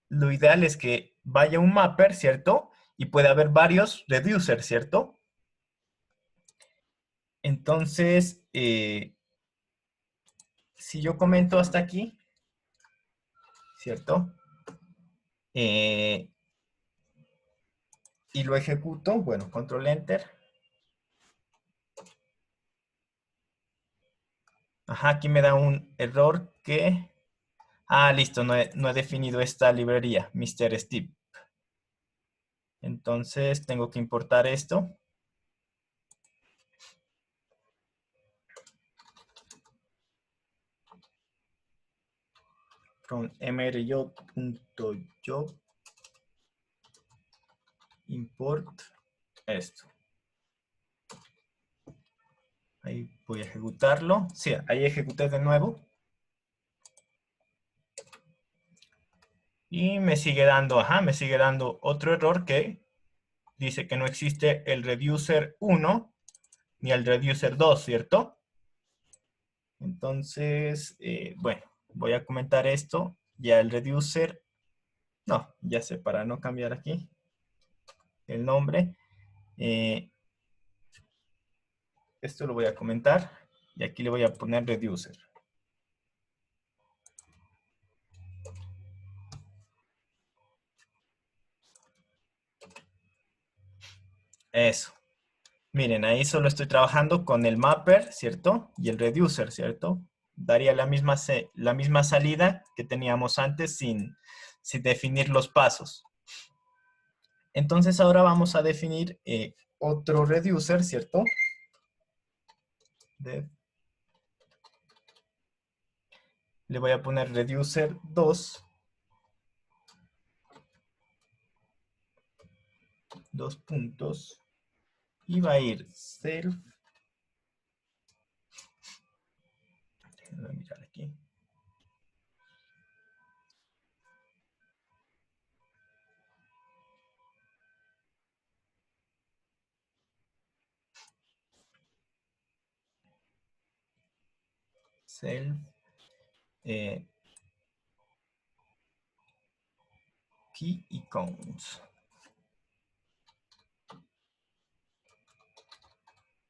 lo ideal es que vaya un mapper, ¿cierto? Y puede haber varios reducers, ¿cierto? Entonces, si yo comento hasta aquí, ¿cierto? Y lo ejecuto, bueno, control enter. Ajá, aquí me da un error que... Ah, listo, no he definido esta librería, Mr. Steve. Entonces tengo que importar esto. From mrj.job import esto. Ahí voy a ejecutarlo. Sí, ahí ejecuté de nuevo. Y me sigue dando, ajá, me sigue dando otro error que dice que no existe el reducer 1 ni el reducer 2, ¿cierto? Entonces, bueno, voy a comentar esto. Ya el reducer, no, ya sé, para no cambiar aquí. el nombre. Esto lo voy a comentar y aquí le voy a poner reducer. Eso. Miren, ahí solo estoy trabajando con el mapper, ¿cierto? Y el reducer, ¿cierto? Daría la misma salida que teníamos antes sin definir los pasos. Entonces ahora vamos a definir otro reducer, ¿cierto? Le voy a poner reducer 2. 2 puntos. Y va a ir self. Voy a mirar aquí. Self. Key y counts.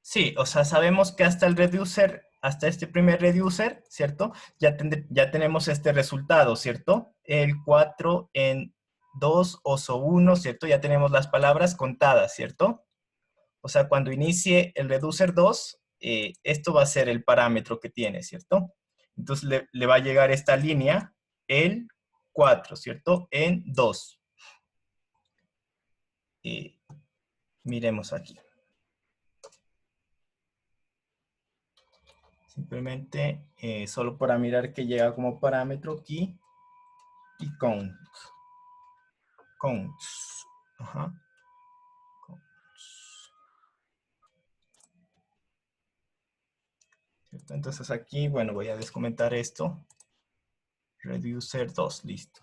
Sí, o sea, sabemos que hasta el reducer, hasta este primer reducer, ¿cierto? Ya tenemos este resultado, ¿cierto? El 4 en 2, oso 1, ¿cierto? Ya tenemos las palabras contadas, ¿cierto? O sea, cuando inicie el reducer 2, esto va a ser el parámetro que tiene, ¿cierto? Entonces le va a llegar esta línea, el 4, ¿cierto? En 2. Miremos aquí. Simplemente solo para mirar que llega como parámetro key y counts. Counts. Ajá. Counts. ¿Cierto? Entonces aquí, bueno, voy a descomentar esto. Reducer 2, listo.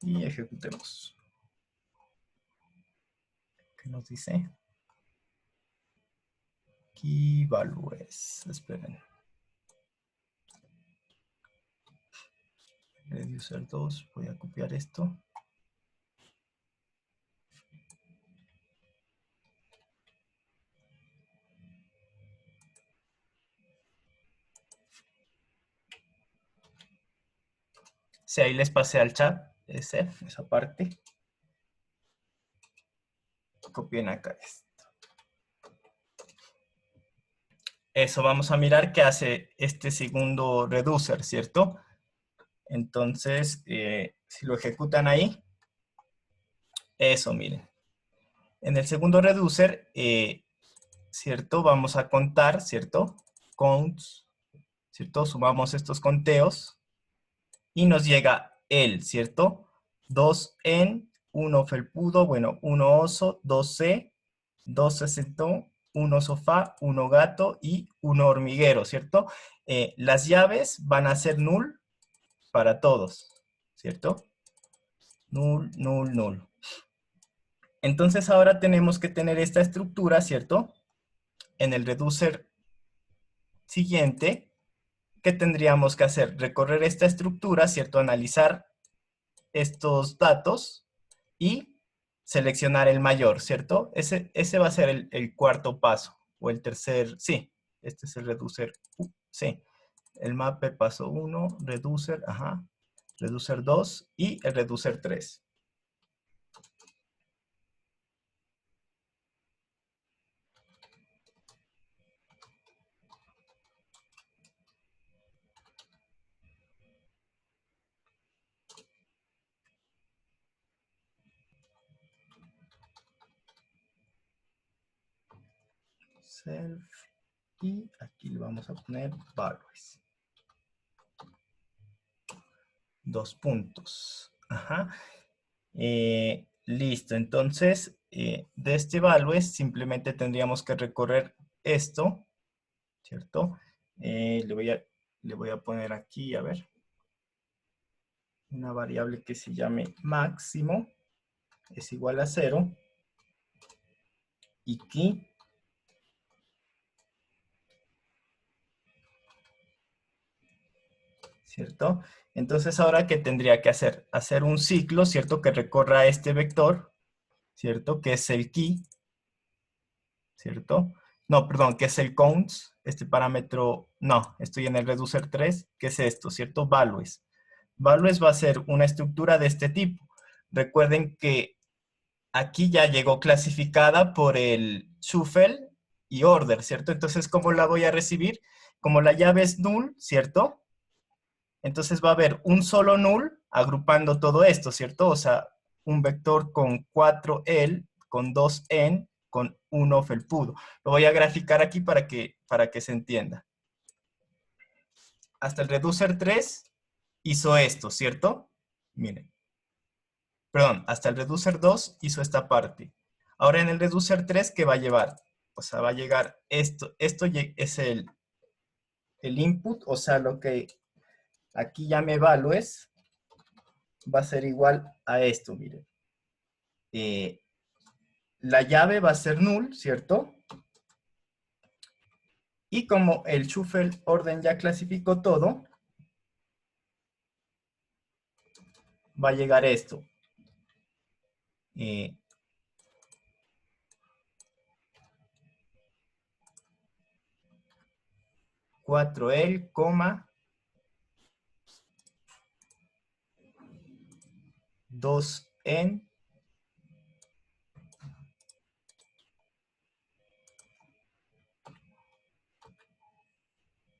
Y ejecutemos. ¿Qué nos dice? Key values. Esperen. Reducer 2, voy a copiar esto. Si ahí les pasé al chat, esa parte. Copien acá esto. Eso, vamos a mirar qué hace este segundo reducer, ¿cierto? Entonces, si lo ejecutan ahí, eso, miren. En el segundo reducer, ¿cierto? Vamos a contar, ¿cierto? Counts, ¿cierto? Sumamos estos conteos y nos llega el, ¿cierto? 2 en, 1 felpudo, bueno, 1 oso, 2 C, 2 se sentó, 1 sofá, 1 gato y 1 hormiguero, ¿cierto? Las llaves van a ser null para todos, ¿cierto? Null, null, null. Entonces ahora tenemos que tener esta estructura, ¿cierto? En el reducer siguiente, ¿qué tendríamos que hacer? Recorrer esta estructura, ¿cierto? Analizar estos datos y seleccionar el mayor, ¿cierto? Ese va a ser el cuarto paso, o el tercer, sí, este es el reducer, sí. El mapper paso 1, reducer, ajá, reducer 2 y el reducer 3. Self, y aquí le vamos a poner values. 2 puntos. Ajá. Listo, entonces de este values simplemente tendríamos que recorrer esto, ¿cierto? Le voy a poner aquí, a ver, una variable que se llame máximo, es igual a 0, y key, ¿cierto? Entonces ahora, ¿qué tendría que hacer? Hacer un ciclo, ¿cierto? Que recorra este vector, ¿cierto? Que es el key, ¿cierto? No, perdón, que es el counts, este parámetro, no, estoy en el reducer 3, que es esto, ¿cierto? Values. Values va a ser una estructura de este tipo. Recuerden que aquí ya llegó clasificada por el shuffle y order, ¿cierto? Entonces, ¿cómo la voy a recibir? Como la llave es null, ¿cierto? Entonces va a haber un solo null agrupando todo esto, ¿cierto? O sea, un vector con 4 el, con 2 en, con 1 felpudo. Lo voy a graficar aquí para que se entienda. Hasta el reducer 3 hizo esto, ¿cierto? Miren. Perdón, hasta el reducer 2 hizo esta parte. Ahora en el reducer 3, ¿qué va a llevar? O sea, va a llegar esto. Esto es el input, o sea, lo que aquí llame values, va a ser igual a esto, miren. La llave va a ser null, ¿cierto? Y como el shuffle orden ya clasificó todo, va a llegar esto. 4el, 2 en,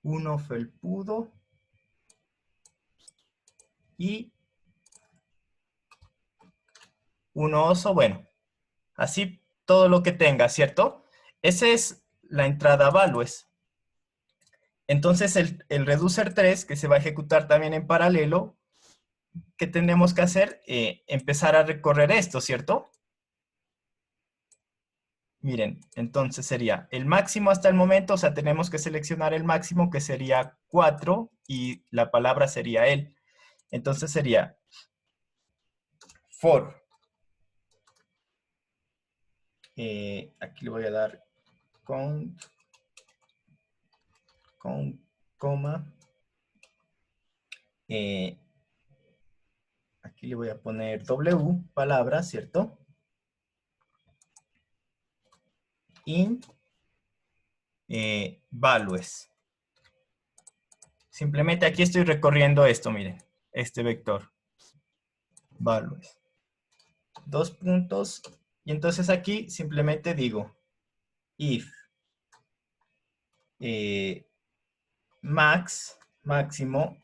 1 felpudo y 1 oso, bueno, así todo lo que tenga, ¿cierto? Esa es la entrada values. Entonces el reducer 3, que se va a ejecutar también en paralelo, ¿qué tenemos que hacer? Empezar a recorrer esto, ¿cierto? Miren, entonces sería el máximo hasta el momento, o sea, tenemos que seleccionar el máximo que sería 4 y la palabra sería el. Entonces sería for. Aquí le voy a dar count, coma. Aquí le voy a poner W, palabra, ¿cierto? In values. Simplemente aquí estoy recorriendo esto, miren, este vector. Values. 2 puntos. Y entonces aquí simplemente digo if max, máximo,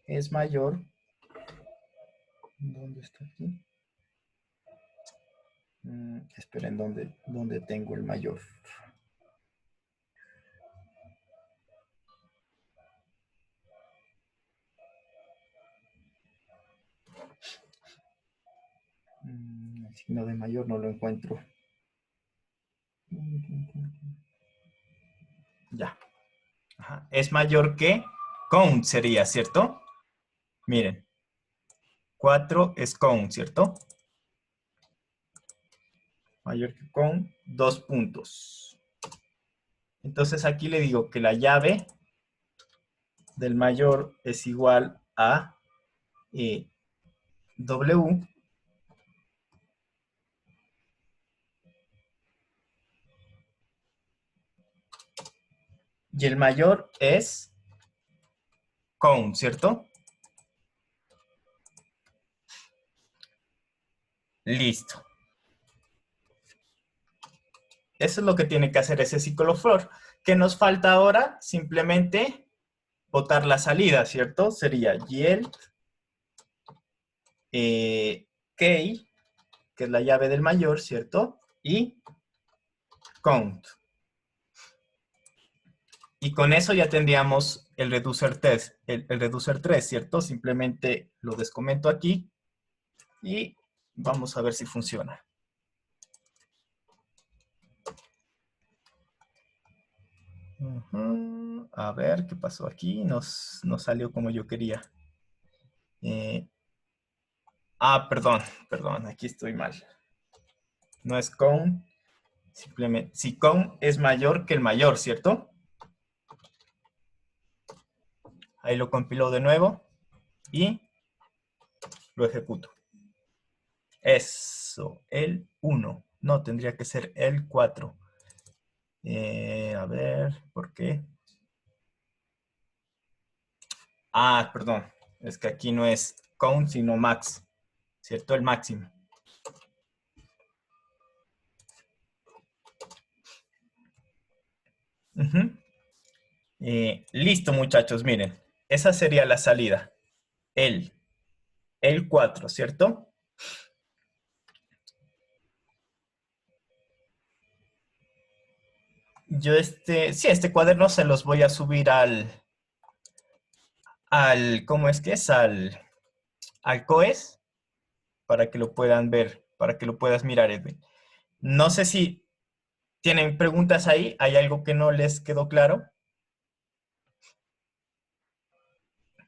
es mayor. ¿Dónde está aquí? Esperen, ¿dónde tengo el mayor? El signo de mayor no lo encuentro. Ya. Ajá. Es mayor que count sería, ¿cierto? Miren. 4 es count, ¿cierto? Mayor que count, 2 puntos. Entonces aquí le digo que la llave del mayor es igual a W y el mayor es count, ¿cierto? Listo. Eso es lo que tiene que hacer ese ciclo for. ¿Qué nos falta ahora? Simplemente botar la salida, ¿cierto? Sería yield key, que es la llave del mayor, ¿cierto? Y count. Y con eso ya tendríamos el reducer 3, el reducer 3, ¿cierto? Simplemente lo descomento aquí y vamos a ver si funciona. A ver, ¿qué pasó aquí? No salió como yo quería. Perdón, aquí estoy mal. No es count, simplemente, si count es mayor que el mayor, ¿cierto? Ahí lo compilo de nuevo y lo ejecuto. Eso, el 1. No, tendría que ser el 4. A ver, ¿por qué? Ah, perdón. Es que aquí no es count, sino max. ¿Cierto? El máximo. Ujú. Listo, muchachos, miren. Esa sería la salida. El 4, ¿cierto? Yo sí, este cuaderno se los voy a subir ¿cómo es que es? Al COES, para que lo puedan ver, para que lo puedas mirar, Edwin. No sé si tienen preguntas ahí, ¿hay algo que no les quedó claro?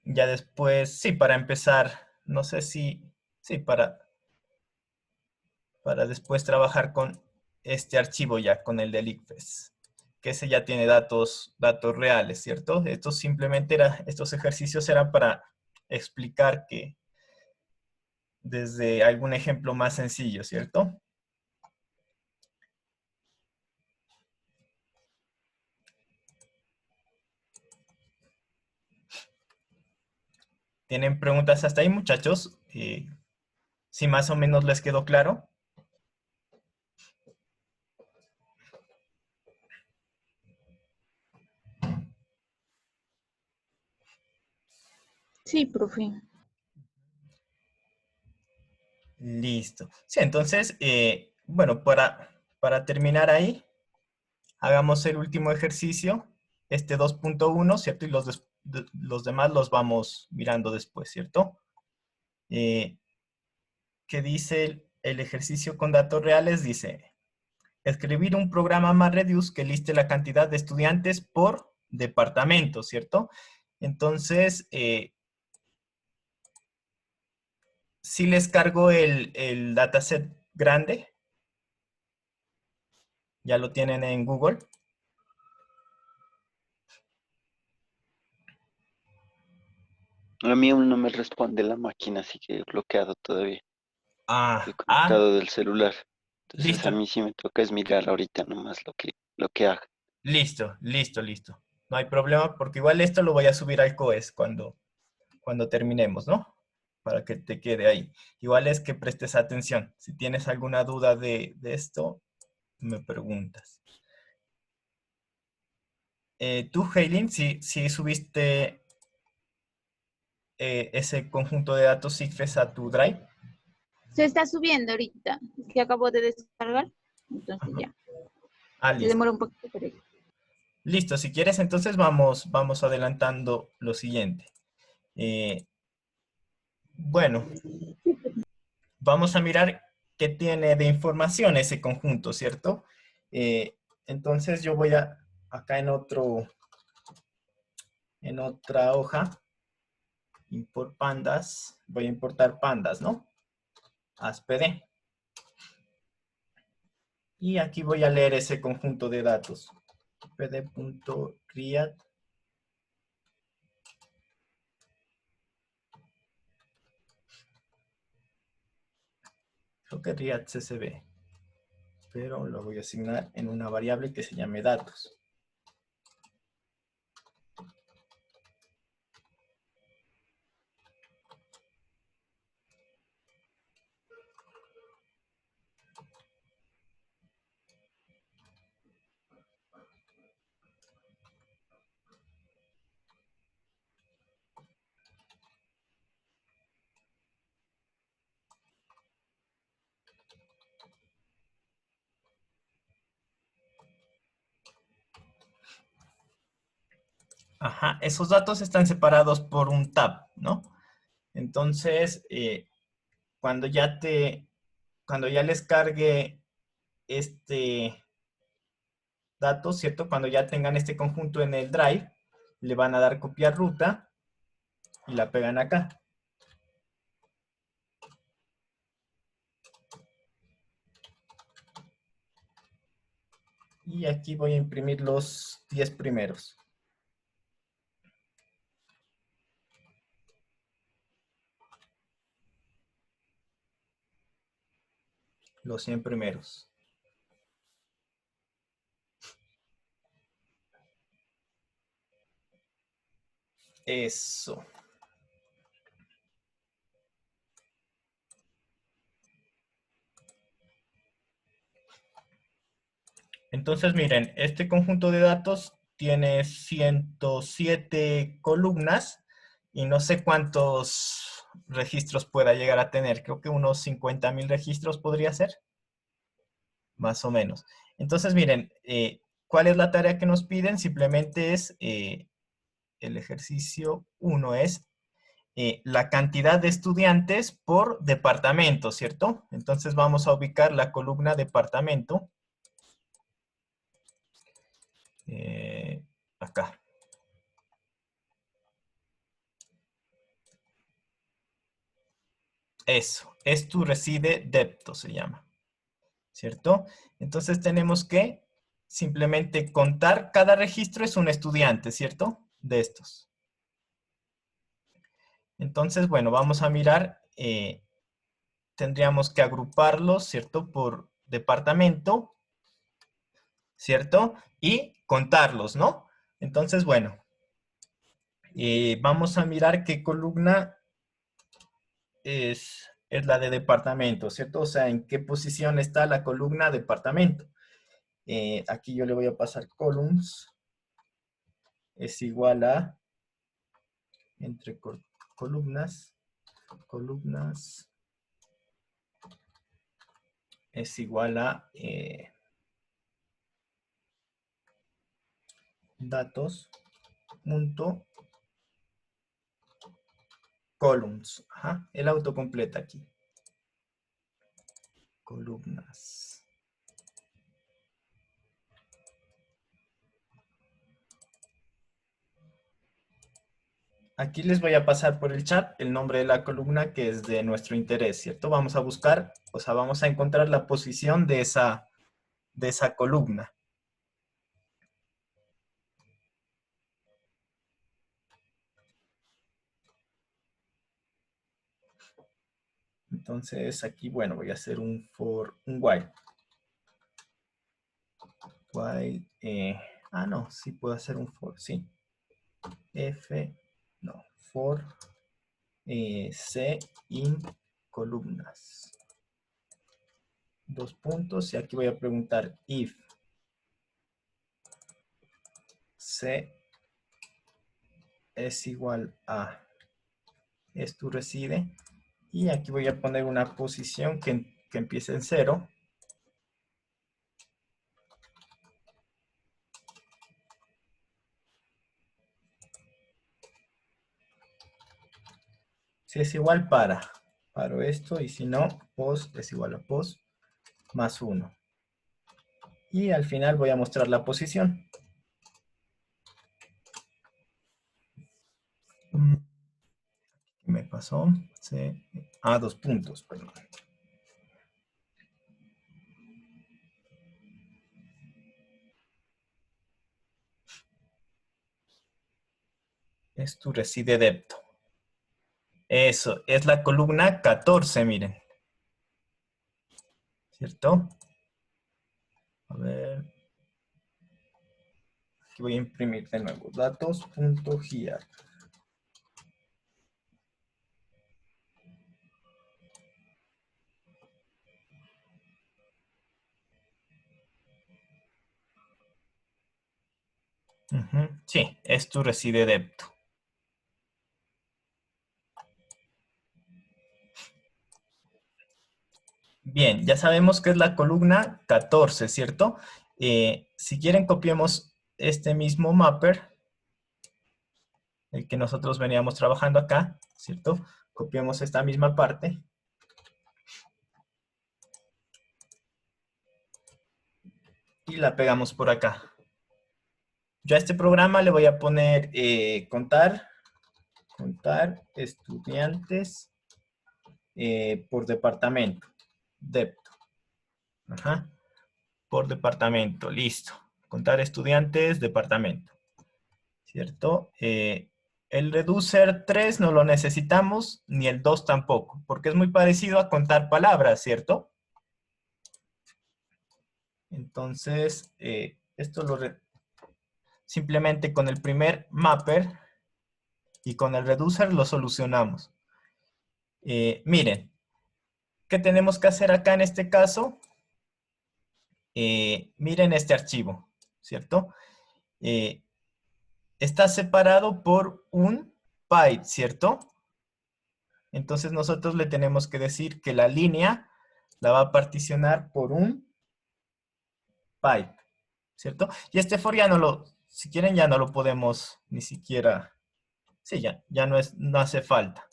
Ya después, sí, para empezar, no sé si, sí, para después trabajar con este archivo ya, con el del ICFES, que ese ya tiene datos reales, ¿cierto? Estos ejercicios eran para explicar que desde algún ejemplo más sencillo, ¿cierto? ¿Tienen preguntas hasta ahí, muchachos? Si más o menos les quedó claro. Sí, profe. Listo. Sí, entonces, bueno, para terminar ahí, hagamos el último ejercicio, este 2.1, ¿cierto? Y los demás los vamos mirando después, ¿cierto? ¿Qué dice el ejercicio con datos reales? Dice, escribir un programa MapReduce que liste la cantidad de estudiantes por departamento, ¿cierto? Entonces, si les cargo el dataset grande, ya lo tienen en Google. A mí aún no me responde la máquina, así que he bloqueado todavía. Estoy Ah, conectado del celular. Entonces a listo, mí sí me toca es mirar ahorita nomás lo que haga. listo. No hay problema porque igual esto lo voy a subir al COES cuando terminemos, ¿no? Para que te quede ahí. Igual es que prestes atención. Si tienes alguna duda de esto, me preguntas. Tú, Heilin, si subiste ese conjunto de datos CIFRES a tu Drive. Se está subiendo ahorita, que acabo de descargar. Entonces Ajá. ya. Ah, Se listo. demora un poquito, pero ya. Listo, si quieres, entonces vamos adelantando lo siguiente. Eh, bueno, vamos a mirar qué tiene de información ese conjunto, ¿cierto? Eh, entonces yo voy acá en otra hoja, import pandas, voy a importar pandas, ¿no? ASPD. Y aquí voy a leer ese conjunto de datos. pd.read. Creo que read CSV, pero lo voy a asignar en una variable que se llame datos. Ajá, esos datos están separados por un tab, ¿no? Entonces, cuando cuando ya les cargue este dato, ¿cierto? Cuando ya tengan este conjunto en el Drive, le van a dar copiar ruta y la pegan acá. Y aquí voy a imprimir los 10 primeros. los 100 primeros. Eso. Entonces, miren, este conjunto de datos tiene 107 columnas y no sé cuántos registros pueda llegar a tener. Creo que unos 50.000 registros podría ser, más o menos. Entonces, miren, ¿cuál es la tarea que nos piden? Simplemente es, el ejercicio 1 es la cantidad de estudiantes por departamento, ¿cierto? Entonces vamos a ubicar la columna departamento. Acá. Eso, estu reside depto se llama, ¿cierto? Entonces tenemos que simplemente contar, cada registro es un estudiante, ¿cierto? De estos. Entonces, bueno, vamos a mirar, tendríamos que agruparlos, ¿cierto? Por departamento, ¿cierto? Y contarlos, ¿no? Entonces, bueno, vamos a mirar qué columna es la de departamento, ¿cierto? O sea, en qué posición está la columna departamento. Aquí yo le voy a pasar columns, es igual a, entre columnas, es igual a datos punto columns. Ajá, el autocompleta aquí. Columnas. Aquí les voy a pasar por el chat el nombre de la columna que es de nuestro interés, ¿cierto? Vamos a buscar, o sea, vamos a encontrar la posición de esa columna. Entonces aquí, bueno, voy a hacer un while. While, no, sí puedo hacer un for, sí. For C in columnas. Dos puntos y aquí voy a preguntar if C es igual a esto reside y aquí voy a poner una posición que empiece en 0. Si es igual paro esto y si no, post es igual a post más 1. Y al final voy a mostrar la posición. ¿Qué me pasó? Dos puntos, perdón. Esto reside depto. Eso, es la columna 14, miren. ¿Cierto? A ver. Aquí voy a imprimir de nuevo. Datos.here. Sí, esto reside depto. Bien, ya sabemos que es la columna 14, ¿cierto? Si quieren copiemos este mismo mapper, el que nosotros veníamos trabajando acá, ¿cierto? Copiemos esta misma parte. Y la pegamos por acá. Yo a este programa le voy a poner contar estudiantes por departamento. Depto. Ajá. Por departamento, listo. Contar estudiantes, departamento. ¿Cierto? El reducer 3 no lo necesitamos, ni el 2 tampoco, porque es muy parecido a contar palabras, ¿cierto? Entonces, esto simplemente con el primer mapper y con el reducer lo solucionamos. Miren, ¿qué tenemos que hacer acá en este caso? Miren este archivo, ¿cierto? Está separado por un pipe, ¿cierto? Entonces nosotros le tenemos que decir que la línea la va a particionar por un pipe, ¿cierto? Y este for ya no lo, si quieren ya no lo podemos ni siquiera, sí, ya no hace falta.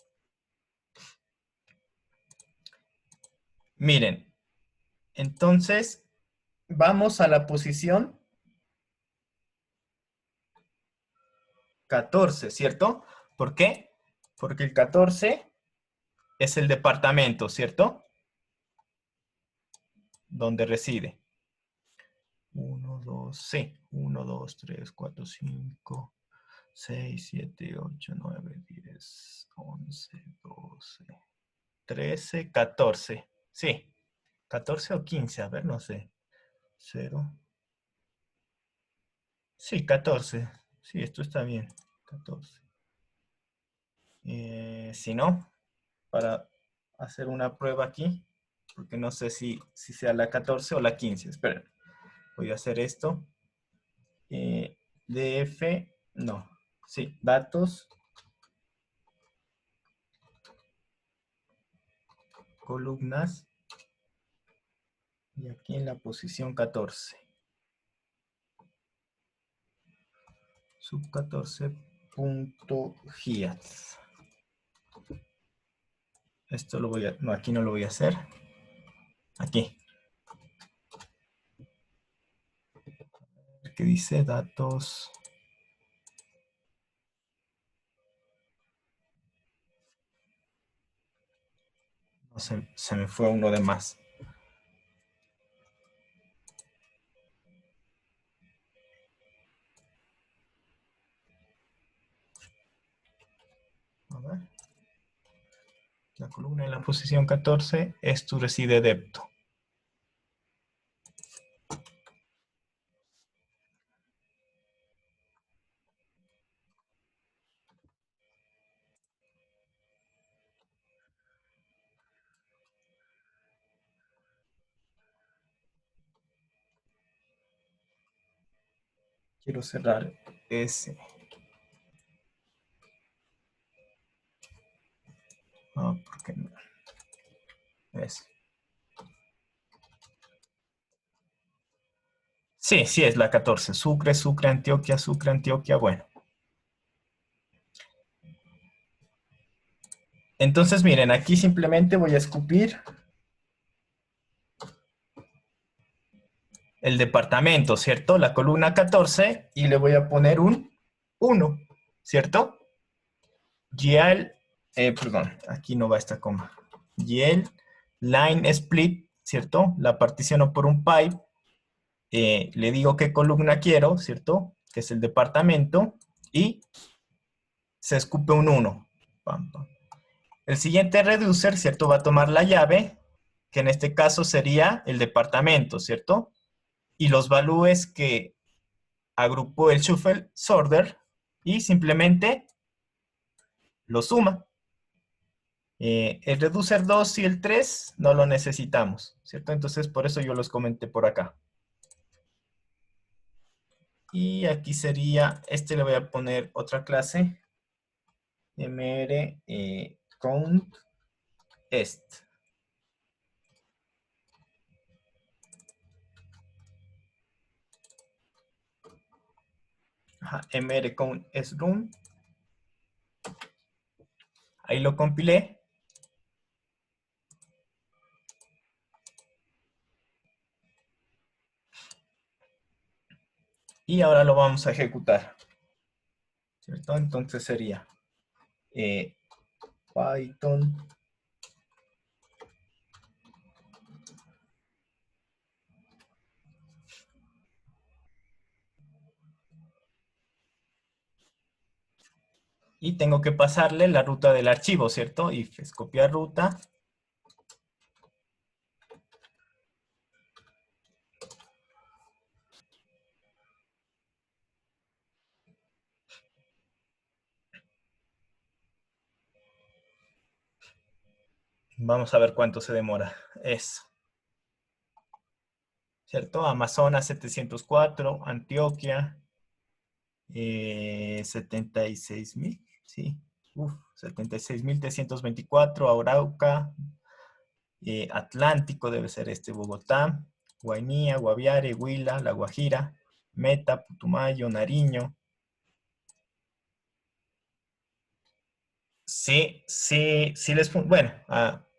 Miren, entonces vamos a la posición 14, ¿cierto? ¿Por qué? Porque el 14 es el departamento, ¿cierto? Donde reside. 1, 2, sí. 1, 2, 3, 4, 5, 6, 7, 8, 9, 10, 11, 12, 13, 14. Sí. 14 o 15, a ver, no sé. 0. Sí, 14. Sí, esto está bien. 14. Si no, para hacer una prueba aquí, porque no sé si sea la 14 o la 15. Esperen, voy a hacer esto. DF, no. Sí, datos, columnas, y aquí en la posición 14. Sub 14.hiat. Esto lo voy a, no, aquí no lo voy a hacer. Aquí. ¿Qué dice? Datos. No, se me fue uno de más. A ver. La columna en la posición 14 es tu reside depto. Quiero cerrar ese. No, ¿por qué no? Ese. Sí, sí es la 14. Sucre, Sucre, Antioquia, Sucre, Antioquia. Bueno. Entonces, miren, aquí simplemente voy a escupir el departamento, ¿cierto? La columna 14 y le voy a poner un 1, ¿cierto? Y perdón, aquí no va esta coma. Y el line split, ¿cierto? La particiono por un pipe. Le digo qué columna quiero, ¿cierto? Que es el departamento. Y se escupe un 1. Pam, pam. El siguiente reducer, ¿cierto? Va a tomar la llave, que en este caso sería el departamento, ¿cierto? Y los valúes que agrupó el shuffle sorter y simplemente lo suma. El reducer 2 y el 3 no lo necesitamos, ¿cierto? Entonces por eso yo los comenté por acá. Y aquí sería, le voy a poner otra clase, mr count est. Ajá, mr count est room. Ahí lo compilé. Y ahora lo vamos a ejecutar, ¿cierto? Entonces sería Python y tengo que pasarle la ruta del archivo, ¿cierto? If es copiar ruta. Vamos a ver cuánto se demora. Eso. ¿Cierto? Amazonas 704, Antioquia 76.000, sí. 76.324, Arauca, Atlántico debe ser Bogotá, Guainía, Guaviare, Huila, La Guajira, Meta, Putumayo, Nariño. Sí, sí, sí bueno,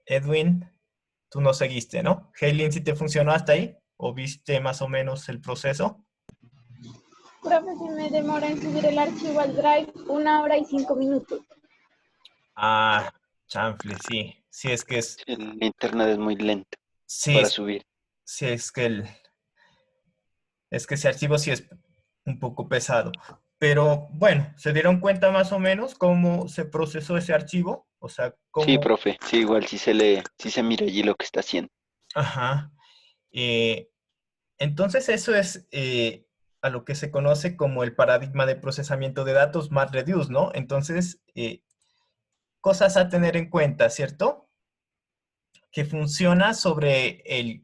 Edwin, tú no seguiste, ¿no? Heilin, ¿sí te funcionó hasta ahí? ¿O viste más o menos el proceso? Profe, si me demora en subir el archivo al Drive 1 hora y 5 minutos. Ah, chanfle, sí. Sí, es que es. El internet es muy lento Sí, para subir. sí, es que ese archivo sí es un poco pesado. Pero bueno, ¿se dieron cuenta más o menos cómo se procesó ese archivo? O sea, Sí, cómo. profe, sí, igual sí se lee, sí se mira allí lo que está haciendo. Ajá. Eh, entonces, eso es a lo que se conoce como el paradigma de procesamiento de datos MapReduce, ¿no? Entonces, cosas a tener en cuenta, ¿cierto? Que funciona sobre el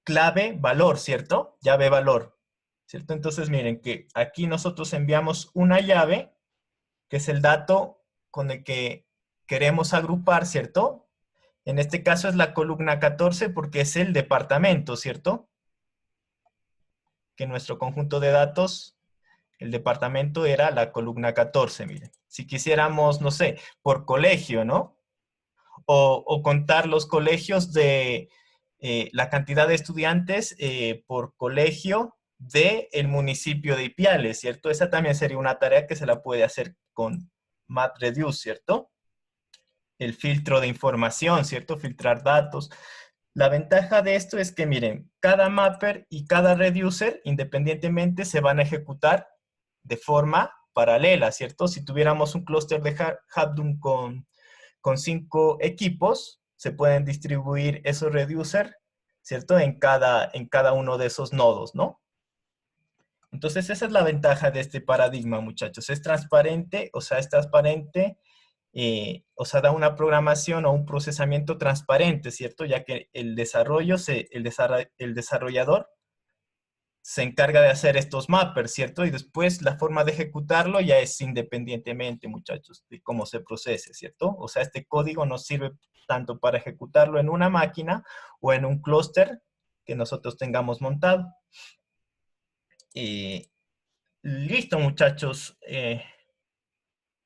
clave valor, ¿cierto? Llave valor, ¿cierto? Entonces, miren que aquí nosotros enviamos una llave, que es el dato con el que queremos agrupar, ¿cierto? En este caso es la columna 14 porque es el departamento, ¿cierto? Que nuestro conjunto de datos, el departamento era la columna 14, miren. Si quisiéramos, no sé, por colegio, ¿no? O contar los colegios de la cantidad de estudiantes por colegio del municipio de Ipiales, ¿cierto? Esa también sería una tarea que se la puede hacer con MapReduce, ¿cierto? El filtro de información, ¿cierto? Filtrar datos. La ventaja de esto es que, miren, cada mapper y cada reducer independientemente se van a ejecutar de forma paralela, ¿cierto? Si tuviéramos un clúster de Habdum con 5 equipos, se pueden distribuir esos reducer, ¿cierto? En cada uno de esos nodos, ¿no? Entonces, esa es la ventaja de este paradigma, muchachos. Es transparente, o sea, da una programación o un procesamiento transparente, ¿cierto? Ya que el desarrollador se encarga de hacer estos mappers, ¿cierto? Y después la forma de ejecutarlo ya es independientemente, muchachos, de cómo se procese, ¿cierto? O sea, este código nos sirve tanto para ejecutarlo en una máquina o en un clúster que nosotros tengamos montado. Y listo, muchachos.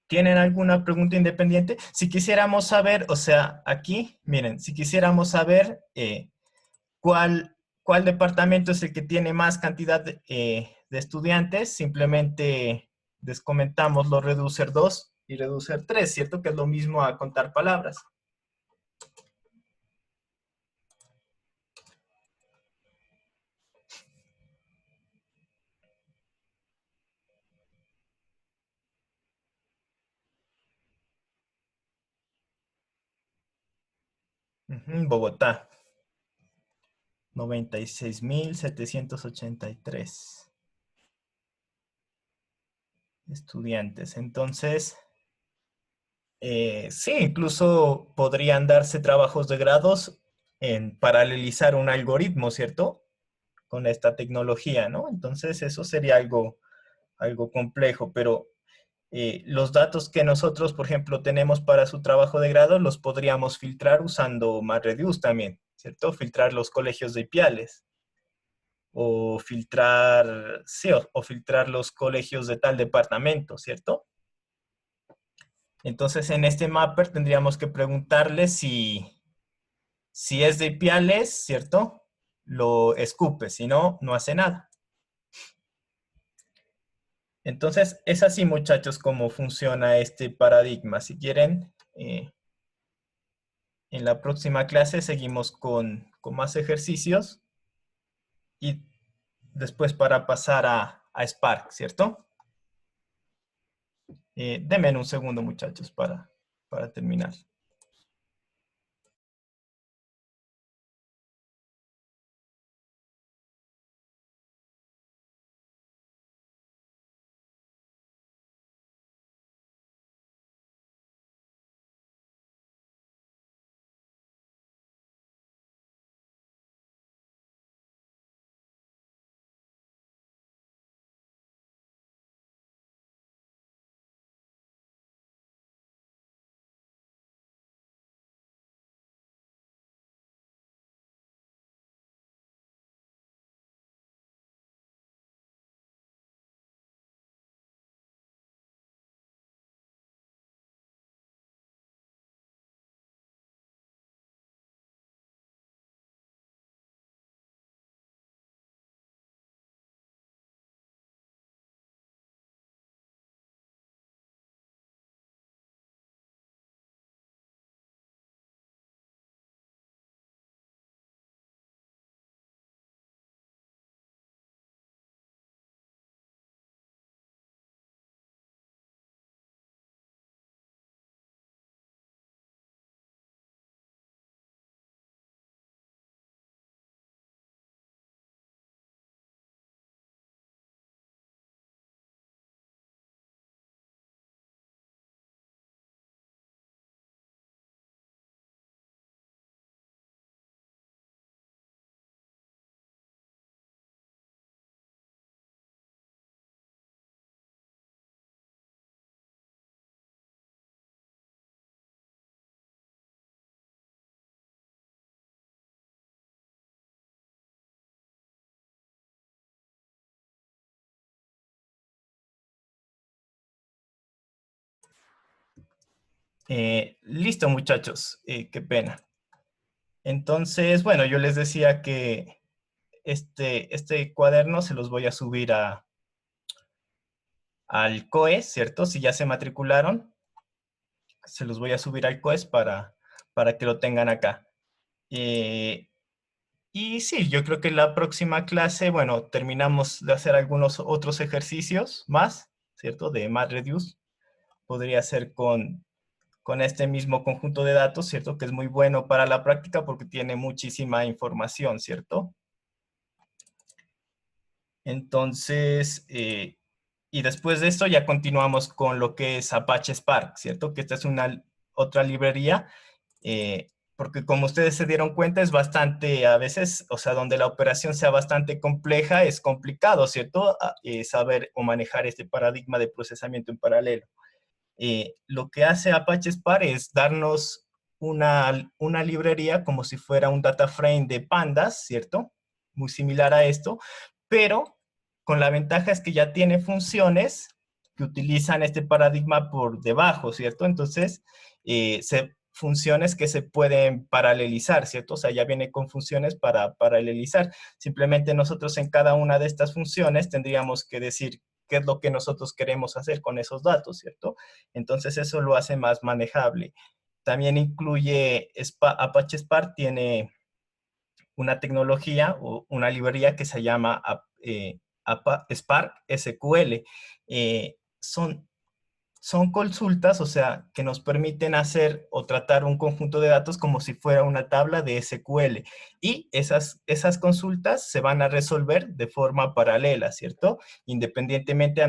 ¿Tienen alguna pregunta independiente? Si quisiéramos saber, o sea, aquí, miren, si quisiéramos saber cuál departamento es el que tiene más cantidad de estudiantes, simplemente descomentamos los reducer 2 y reducer 3, ¿cierto? Que es lo mismo a contar palabras. Bogotá, 96.783 estudiantes. Entonces, sí, incluso podrían darse trabajos de grados en paralelizar un algoritmo, ¿cierto? Con esta tecnología, ¿no? Entonces, eso sería algo complejo, pero los datos que nosotros, por ejemplo, tenemos para su trabajo de grado, los podríamos filtrar usando MapReduce también, ¿cierto? Filtrar los colegios de Ipiales, o filtrar, sí, o filtrar los colegios de tal departamento, ¿cierto? Entonces, en este mapper tendríamos que preguntarle si es de Ipiales, ¿cierto? Lo escupe, si no, no hace nada. Entonces, es así, muchachos, cómo funciona este paradigma. Si quieren, en la próxima clase seguimos con más ejercicios y después para pasar a Spark, ¿cierto? Denme un segundo, muchachos, para terminar. Listo, muchachos. Qué pena. Entonces, bueno, yo les decía que este cuaderno se los voy a subir al COES, ¿cierto? Si ya se matricularon, se los voy a subir al COES para que lo tengan acá. Y sí, yo creo que la próxima clase, bueno, terminamos de hacer algunos otros ejercicios más, ¿cierto? De MapReduce. Podría ser con este mismo conjunto de datos, ¿cierto? Que es muy bueno para la práctica porque tiene muchísima información, ¿cierto? Entonces, y después de esto ya continuamos con lo que es Apache Spark, ¿cierto? Que esta es una otra librería, porque como ustedes se dieron cuenta es bastante, a veces, o sea, donde la operación sea bastante compleja, es complicado, ¿cierto? Saber o manejar este paradigma de procesamiento en paralelo. Lo que hace Apache Spark es darnos una librería como si fuera un data frame de pandas, ¿cierto? Muy similar a esto, pero con la ventaja es que ya tiene funciones que utilizan este paradigma por debajo, ¿cierto? Entonces, funciones que se pueden paralelizar, ¿cierto? O sea, ya viene con funciones para paralelizar. Simplemente nosotros en cada una de estas funciones tendríamos que decir qué es lo que nosotros queremos hacer con esos datos, ¿cierto? Entonces eso lo hace más manejable. También incluye Apache Spark, tiene una tecnología o una librería que se llama Spark SQL. Son consultas, o sea, que nos permiten hacer o tratar un conjunto de datos como si fuera una tabla de SQL. Y esas consultas se van a resolver de forma paralela, ¿cierto? Independientemente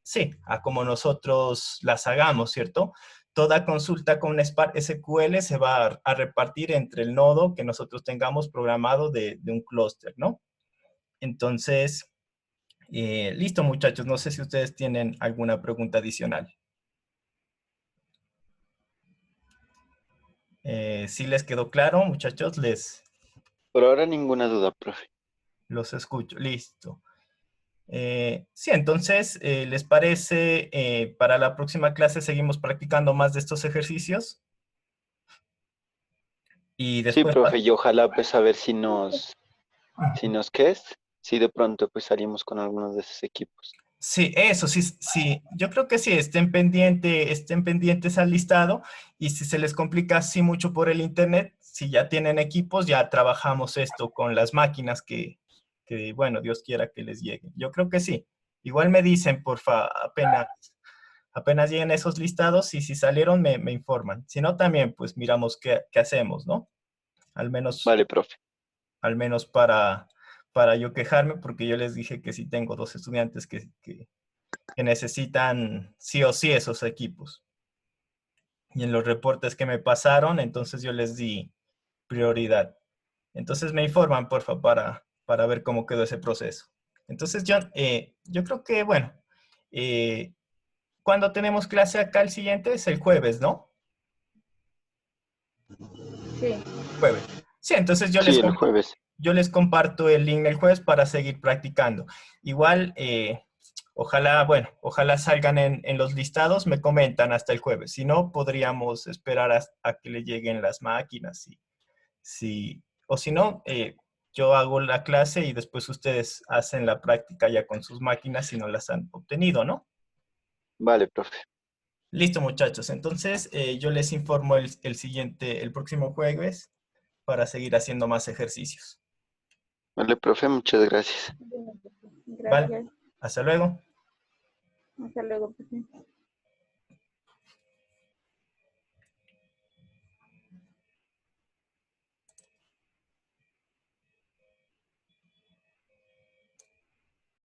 sí, a como nosotros las hagamos, ¿cierto? Toda consulta con Spark SQL se va a repartir entre el nodo que nosotros tengamos programado de un clúster, ¿no? Entonces, listo, muchachos. No sé si ustedes tienen alguna pregunta adicional. ¿Sí les quedó claro, muchachos? Por ahora ninguna duda, profe. Los escucho. Listo. Sí, entonces, ¿les parece para la próxima clase seguimos practicando más de estos ejercicios? Y Sí, después... profe, y ojalá pues a ver si nos qué es, si de pronto pues salimos con algunos de esos equipos. Sí, eso, sí, sí. Yo creo que sí, estén pendientes al listado y si se les complica así mucho por el internet, si ya tienen equipos, ya trabajamos esto con las máquinas que, bueno, Dios quiera que les llegue. Yo creo que sí. Igual me dicen, porfa, apenas lleguen esos listados y si salieron me informan. Si no, también pues miramos qué hacemos, ¿no? Al menos, Vale, profe. al menos para yo quejarme, porque yo les dije que sí tengo 2 estudiantes que necesitan sí o sí esos equipos. Y en los reportes que me pasaron, entonces yo les di prioridad. Entonces me informan, porfa, para ver cómo quedó ese proceso. Entonces, John, yo creo que, bueno, cuando tenemos clase acá el siguiente es el jueves, ¿no? Sí. Jueves. Sí, entonces Sí, el jueves. yo les comparto el link el jueves para seguir practicando. Igual, ojalá, bueno, ojalá salgan en los listados, me comentan hasta el jueves. Si no, podríamos esperar a que le lleguen las máquinas. O si no, yo hago la clase y después ustedes hacen la práctica ya con sus máquinas si no las han obtenido, ¿no? Vale, profe. Listo, muchachos. Entonces, yo les informo el próximo jueves para seguir haciendo más ejercicios. Vale, profe, muchas gracias. ¿Vale? Gracias. Hasta luego. Hasta luego, profe.